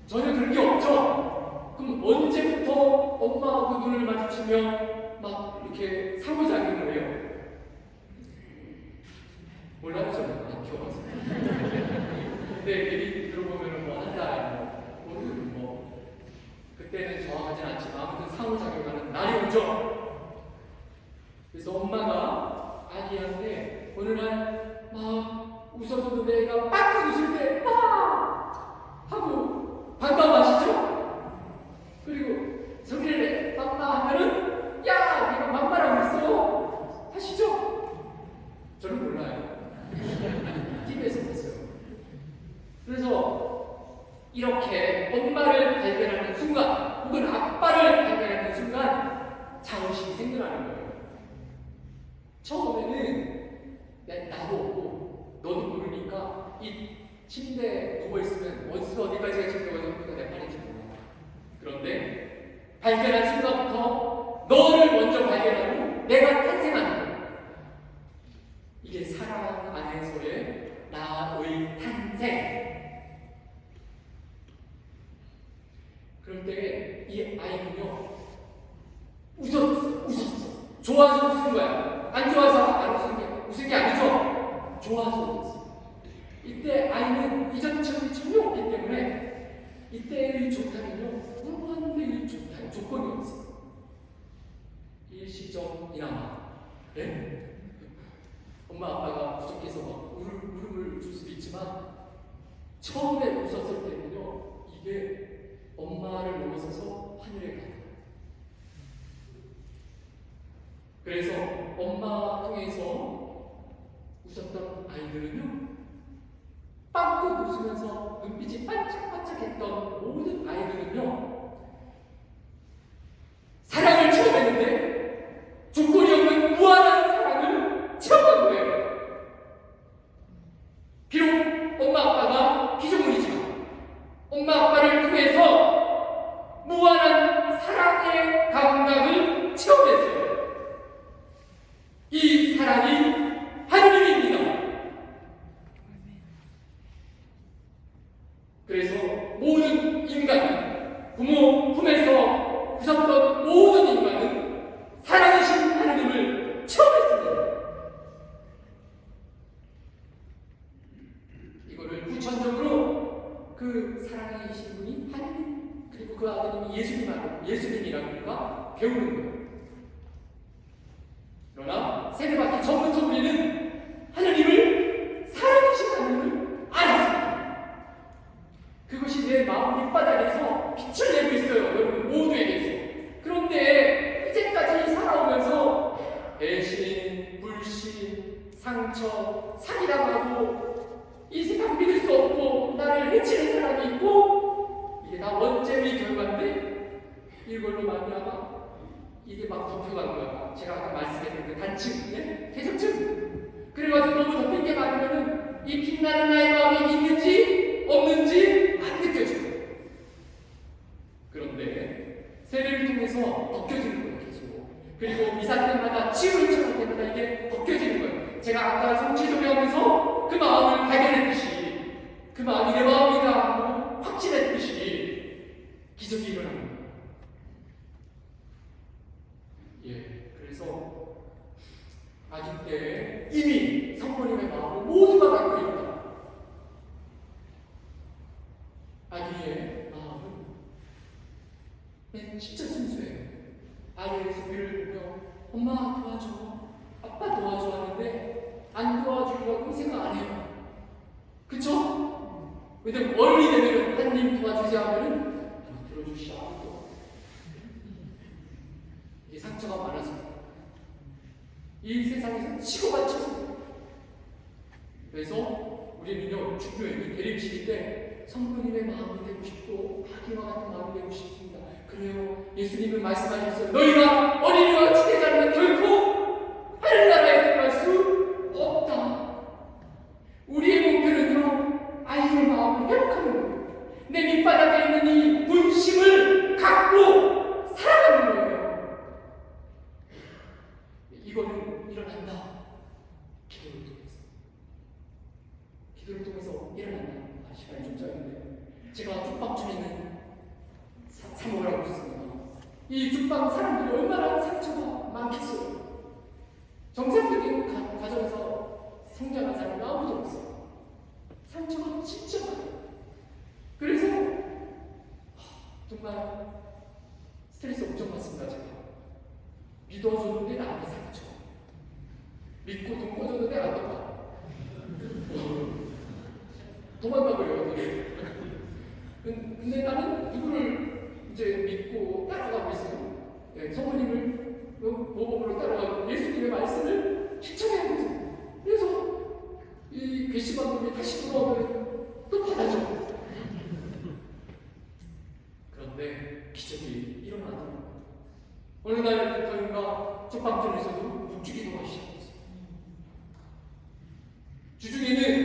S1: 전혀 그런 게 없죠? 그럼 언제부터 엄마하고 눈을 마주치면 막 이렇게 상호작용을 해요? 몰라요 저는 안 키워봐서. 근데 얘기 들어보면 뭐 한 달, 뭐 그때는 정확하진 않지만 아무튼 상호작용하는 날이 오죠. 그래서 엄마가 아기한테 어느 날 막 웃어줘도 내가 빡 웃을 때 빡 하고 반감하시죠? 그리고 소리를 내 빡빡 하면은 야 내가 막말하고 있어 하시죠? 저는 몰라요. TV에서 봤어요. 그래서 이렇게 엄마를 발견하는 순간 혹은 아빠를 발견하는 순간 자의식이 생겨나는 거예요. 처음에는 나도 없고 침대에 누워있으면 어디까지가 침대가 내 팔인지 몰라. 그런데 발견한 순간부터 너를 먼저 발견하고 내가 탄생하는 거야. 이게 사랑 안에서의 나의 탄생. 그럴 때 이 아이는요, 웃었어. 좋아서 웃은 거야. 안 좋아서 안 웃은 게 아니죠. 좋아서 웃었어. 이때 아이는 이전처럼 전혀 없기 때문에 이때의 좋다는요, 무한대의 좋다, 조건이 없어. 일시적이나마. 네? 엄마 아빠가 부족해서 막 울음을 줄 수도 있지만 처음에 웃었을 때는요, 이게 엄마를 넘어서서 하늘에 가요. 그래서 엄마 통해서 웃었던 아이들은요, 빵긋 웃으면서 눈빛이 반짝반짝했던 모든 아이들은요, 사랑을 체험했는데 조건이 없는 무한한 사랑을 체험한 거예요. 비록 엄마 아빠가 피조물이지만 엄마 아빠를 통해서 무한한 사랑의 감각을 체험했어요. 이 사랑이 하느님입니다. 그래서 모든 인간은, 부모 품에서 웃었던 모든 인간은 사랑이신 하느님을 체험했습니다. 이거를 구천적으로 그 사랑이신 분이 하느님, 그리고 그 아드님이 예수님이라고 배우는 거예요. 그러나 세례받기 전부터 우리는 하느님을, 사랑이신 하느님을 알았습니다. 그것이 내 마음 밑바닥에서 빛을 내고 있어요, 여러분 모두에게서. 그런데 이제까지 살아오면서 배신, 불신, 상처, 사기라고 하고 이 세상 믿을 수 없고 나를 해치는 사람이 있고, 이게 다 원죄의 결과인데 이걸로 말미암아 이게 막 덮여가는 거야. 제가 아까 말씀했던 그 단층, 계속층. 그래가지고 너무 덮인 게 많으면은 이 빛나는 나의 마음이 있는지 없는지 안 느껴져요. 그런데 세례를 통해서 벗겨지는 거예요, 계속. 그리고 미사 때마다 치유를 청할 때마다 이게 벗겨지는 거예요. 제가 아까 성취조명하면서 그 마음을 발견했듯이, 그 마음이 내 마음이다 하고 확신했듯이 기적이 일어납니다. 그래서 아기 때 이미 성모님의 마음을 모두가 갖고 있다. 아기의 마음은 진짜 순수해요. 아이의 소리를 보며 엄마 도와줘, 아빠 도와줘 하는데 안 도와주려고 생각 안 해요. 그쵸? 왜냐면 어른이 되면 하나님 도와주세요 하면은 들어주시오. 이게 상처가 많아서 이 세상에서 치고받쳐서. 그래서 우리는요, 중요해요. 대립시기 때 성부님의 마음이 되고 싶고 아기와 같은 마음이 되고 싶습니다. 그래요, 예수님은 말씀하셨어요. 너희가 어린이와 지대자는 결코 하늘나라에 들어갈 수 없다. 우리의 목표는요, 아이의 마음을 회복하는 거예요. 내 밑바닥에 있는 이 분심을 갖고 살아가는 거예요. 이거는 일어난다. 기도를 통해서 일어난다. 시간이 좀 짧은데 제가 죽방촌에는 사목을 하고 있습니다. 이 죽방 사람들이 얼마나 상처가 많겠어요. 정상적인 가정에서 성장한 사람이 아무도 없어요. 상처가 진짜 많아요. 그래서 정말 스트레스 엄청 받습니다. 제가 믿어줬는데 나한테 상처, 믿고 돈 꿔줬는데 안 갚아. 도망가버려요. 근데 나는 누구를 이제 믿고 따라가고 있어요? 성모님을 모범으로 따라가고 예수님의 말씀을 실천해야 되죠. 그래서 이 괘씸한 놈이 다시 돌아오면 또 받아줘. 그런데 기적이 일어나더라고요. 어느 날부터인가 쪽방촌에서도 묵주기도가 시작했어요. 주중에는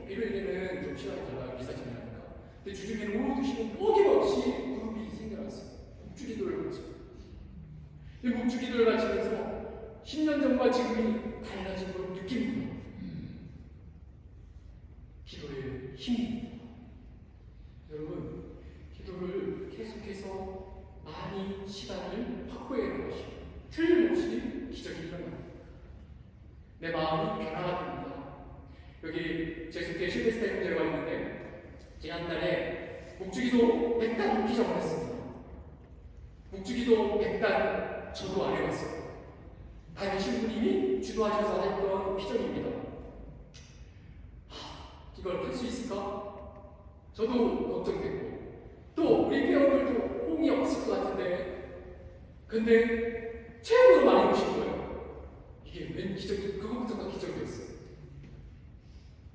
S1: 일요일에는 보시면 어김없이 그룹이 생겨났어요. 묵주기도를 마치고. 이 묵주기도를 마치면서 10년 전과 지금이 달라진 걸 느낍니다. 기도의 힘입니다. 여러분, 기도를 계속해서 많이 시간을 확보해 나가시고 틀림없이 기적이 일어납니다. 내 마음이 변화가 됩니다. 여기 제수교회 실베스타 형제가 있는데 지난달에 묵주기도 100단 피정을 했습니다. 묵주기도 100단 저도 안 해봤어요. 다른 신부님이 주도하셔서 했던 피정입니다. 이걸 할 수 있을까? 저도 걱정되고 또 우리 배우들도 호응이 없을 것 같은데 근데 최고로 많이 오신 거예요. 이게 웬 기적이, 그것부터가 기적이었어요.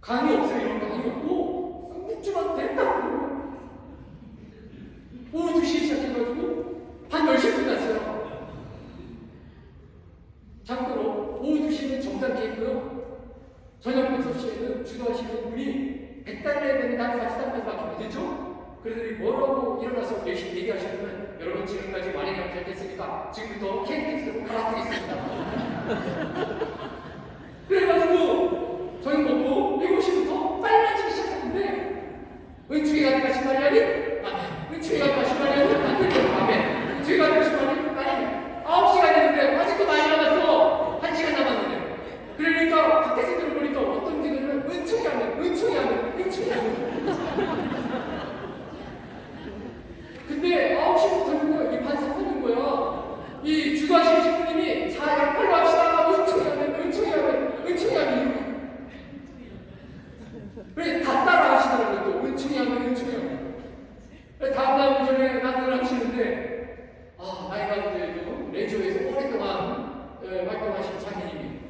S1: 강의 없어요. 이런 강의 없고 묵주만 됐다고 오후 2시에 시작해가지고 한 10시 끝났어요. 참고로 오후 2시는 정상 케이크요. 저녁 6시에는 주도하시는 분이 100달러 해야 되는데 한 40달러밖에 못했죠? 그러더니 뭐라고 일어나서 열심히 얘기하시면 여러분 지금까지 완행을 잘 됐으니까 지금부터 KTX로 갈아타겠습니다. 그래가지고 저희 먹고 7시부터 빨라지기 시작했는데 은총이가 내가 신발이야니? 아멘. 은총이가 내가 신발이야니? 아멘. 은총이가 내가 신발이야니? 아멘. 9시가 됐는데 아직도 많이 남았어. 1시간 남았는데. 그러니까 밖에서 들어보니까 어떤 분들은 은총이 하면 근데 9시부터는 이 반사 하는 거야. 이 주도하시는 신부님이 자 양팔로 합시다. 은총이 하면 왜 다 따라 하시더라고요. 또 은총이 하면 다음 전에 나들 하시는데 나이가 이제 레조에서 오랫동안 활동하신 장님이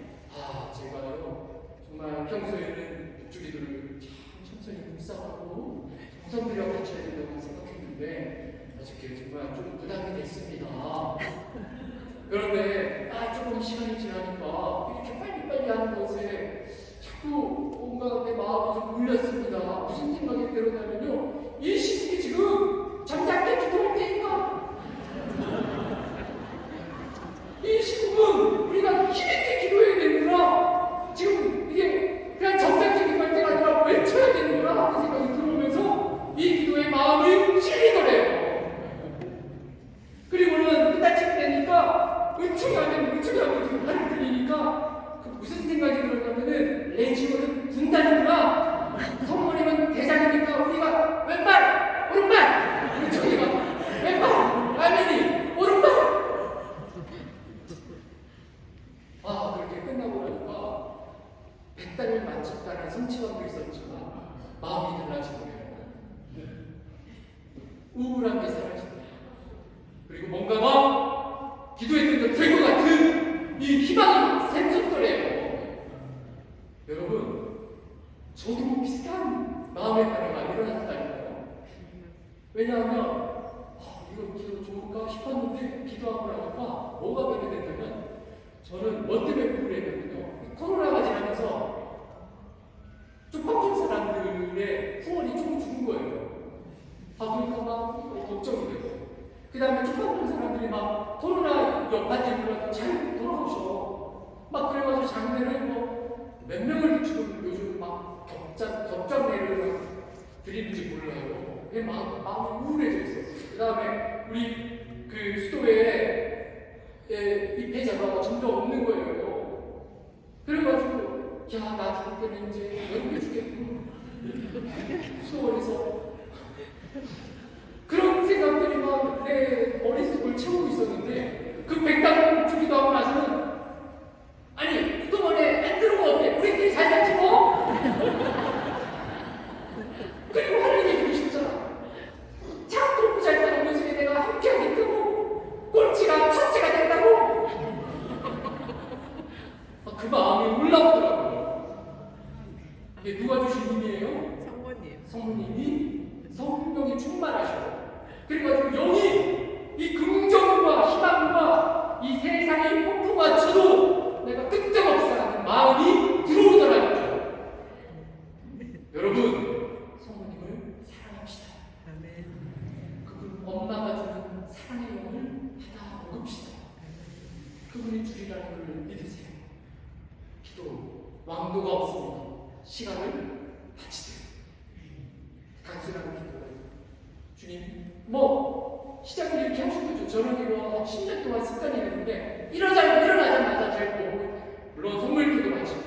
S1: 제가요 정말 평소에는 묵주기도를 참 천천히 묵상하고 정성들여 바쳐야 된다고 생각했는데 어저께 정말 좀 부담이 됐습니다. 그런데 조금 시간이 지나니까 이렇게 빨리빨리 하는 것에 자꾸 뭔가 내 마음이 좀 울렸습니다. 무슨 생각이 들었냐면요, 이 시국이 지금 잠잠게 기도할 때인가? 이 시국은 우리가 힘있게 기도해야 되는구나. 지금 이게 그냥 점잖게 기도할 때가 아니라 외쳐야 되는구나 하는 생각이 들어오면서 이 기도의 마음이 실리더래요. 그리고는 끝다칠 되니까 은총이 하면 말을 들리니까 무슨 생각이 들었냐면은 레지오는 군단이구나. 성모님은 대장이니까 우리가 왼발 오른발 은총이가 왼발 아멘이 오른발. 그렇게 끝나고 나니까 100단을 마쳤다는 성취감도 있었지만 마음이 달라지더래요. 우울한 게 사라집니다. 그리고 뭔가가 기도했던 것 될 것 같은 이 희망이 샘솟더래요. 여러분, 저도 비슷한 마음의 변화가 일어났다니까요. 왜냐하면 이거 기도 좋을까 싶었는데 기도하고 나니까 뭐가 변화됐냐면 저는 뭐 때문에 우울했냐면요, 코로나가 지나면서 쪽박힌 사람들의 후원이 조금 죽은 거예요. 그러니까 막 걱정이 되고, 그 다음에 쪽박힌 사람들이 막 코로나 여파때문에 잘 돌아오셔. 막 그래가지고 장례를 몇 명을 지금 요즘 막 격장례를 드리는지 몰라요. 왜 마음이 우울해져 있었어요. 그 다음에 우리 그 수도에 입회자가 점점 없는 거예요. 그래가지고 나 죽을 때는 이제 연구해 주겠구나. 수도원에서 그런 생각들이 막 내 머릿속을 채우고 있었는데 그 100단 주기도 하고 나서는 아니 수도원에 안 들어오면 어때? 우리끼리 잘 살지 뭐? 그리고 하는 얘기도 쉽잖아. 참 그렇고 잘 사는 모습에 내가 함께하겠다고, 꼴찌가 첫째가 된다고. 그 마음이 올라오더라고요. 이게 누가 주신 힘이에요? 성모님이 성령이 충만하시고, 그래가지고 영이 이 긍정과 희망과 이 세상의 폭풍과 저도 내가 끄떡없이 하는 마음이 들어오더라고요. 여러분, 성모님을 사랑합시다. 아멘. 강도가 없습니다. 시간을 바치세요. 단순한 기도를. 주님, 시작을 이렇게 하신 거죠. 저는 이거 한 10년 동안 습관이 됐는데, 일어나자마자 제가 물론 선물기도 마치고,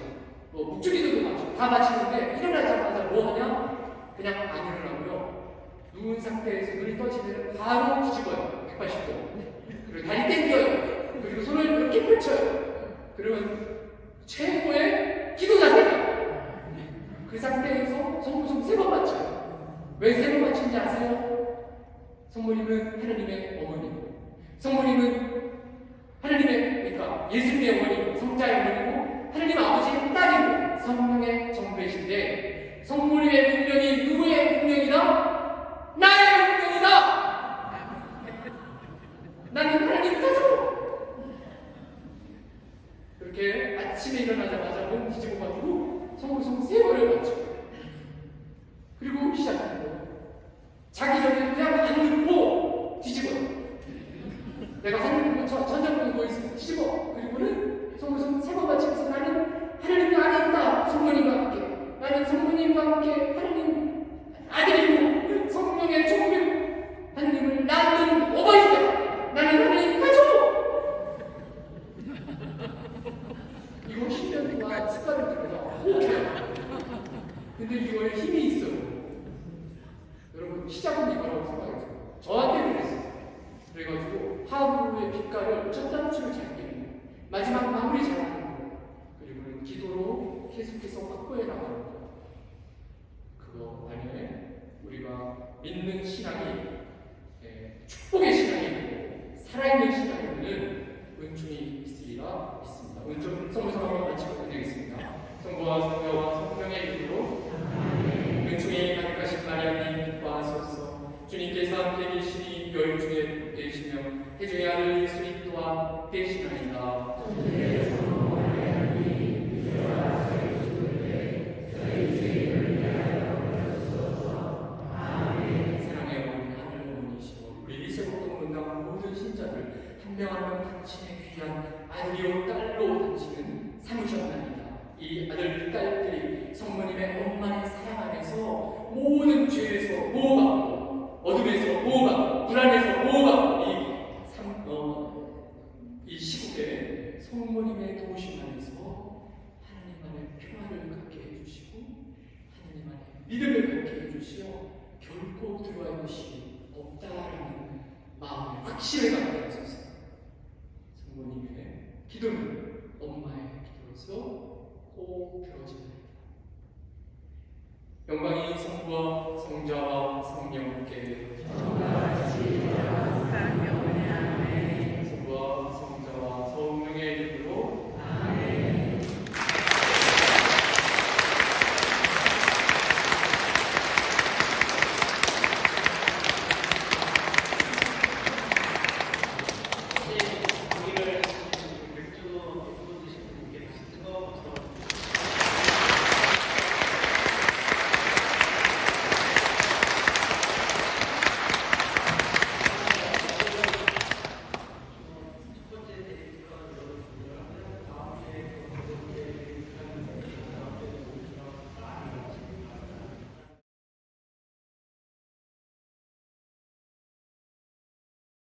S1: 묵주기도도 마치고, 다 마치는데, 일어나자마자 뭐 하냐? 그냥 안 일어나고요. 누운 상태에서 눈이 떠지면 바로 뒤집어요. 180도. 그리고 다리 땡겨요. 그리고 손을 이렇게 펼쳐요. 그러면 최고의 기도 자세가 그 상태에서 성부송 3번 맞춰요. 왜 3번 맞추는지 아세요? 성모님은 하나님의 어머니고, 성모님은 그러니까 예수님의 어머니고, 성자의 어머니고, 하나님 아버지의 딸이고, 성령의 정배신데, 성모님의 운명이 누구의 운명이다? 나의 운명이다! 나는 하나님 가족! 그렇게 아침에 일어나자마자 몸 뒤집어가지고 성부송 3번을 맞춰요. 그리고 시작하는 거예요. 자기 전에 그냥 안 눕고 뒤집어요. 내가 하나님 전전을 보고 있으면 뒤집어. 그리고는 성부송 3번 맞추면서 나는 하나님 안에 있다. 성모님과 함께. 나는 성모님과 함께 하나님 아들이고 성령의 종이고 하나님을 낳는 어머니다. 나는 하나님 가족. 이거 10년 동안 습관을 들여서 오케이. 근데 이거에 힘이 있어요. 여러분 시작은 이거라고 생각했어요. 저한테는 그랬어요. 그래가지고 하루의 빛깔을 첫 단추를 잘 끼는 마지막 마무리 잘하는 거예요. 그리고 기도로 계속해서 확보해 나가는 거예요. 그거 안에 우리가 믿는 신앙이 축복의 신앙이고 살아있는 신앙에는 은총이 있으리라 믿습니다. 은총 성부송 한번 마치고 끝내겠습니다. 성부와 성자와 성령의 이름으로 은총이 가득하신 마리아님 기뻐하소서. 주님께서 함께 계시니 열 중에 계시며 태중의 아들 예수님 또한 되시나이다. 사랑의 어머니 하늘 어머니시고 우리 이세복동 문당 모든 신자들 한 명 한 명 당신의 귀한 아들이요 딸로 당신은 삼으셨나이다. 이 아들 딸들이 성모님의 엄마의 사랑 안에서 모든 죄에서 보호받고 어둠에서 보호받고 불안에서 보호받고 이 시국에 성모님의 도우심 안에서 하나님 안에 평화를 갖게 해주시고 하나님 안에 믿음을 갖게 해주시어 결코 두려워할 것이 없다라는 마음의 확신을 갖게 하소서. 성모님의 기도는 엄마의 기도로서 꼭 들어집니다. 영광이 성부와 성자와 성령께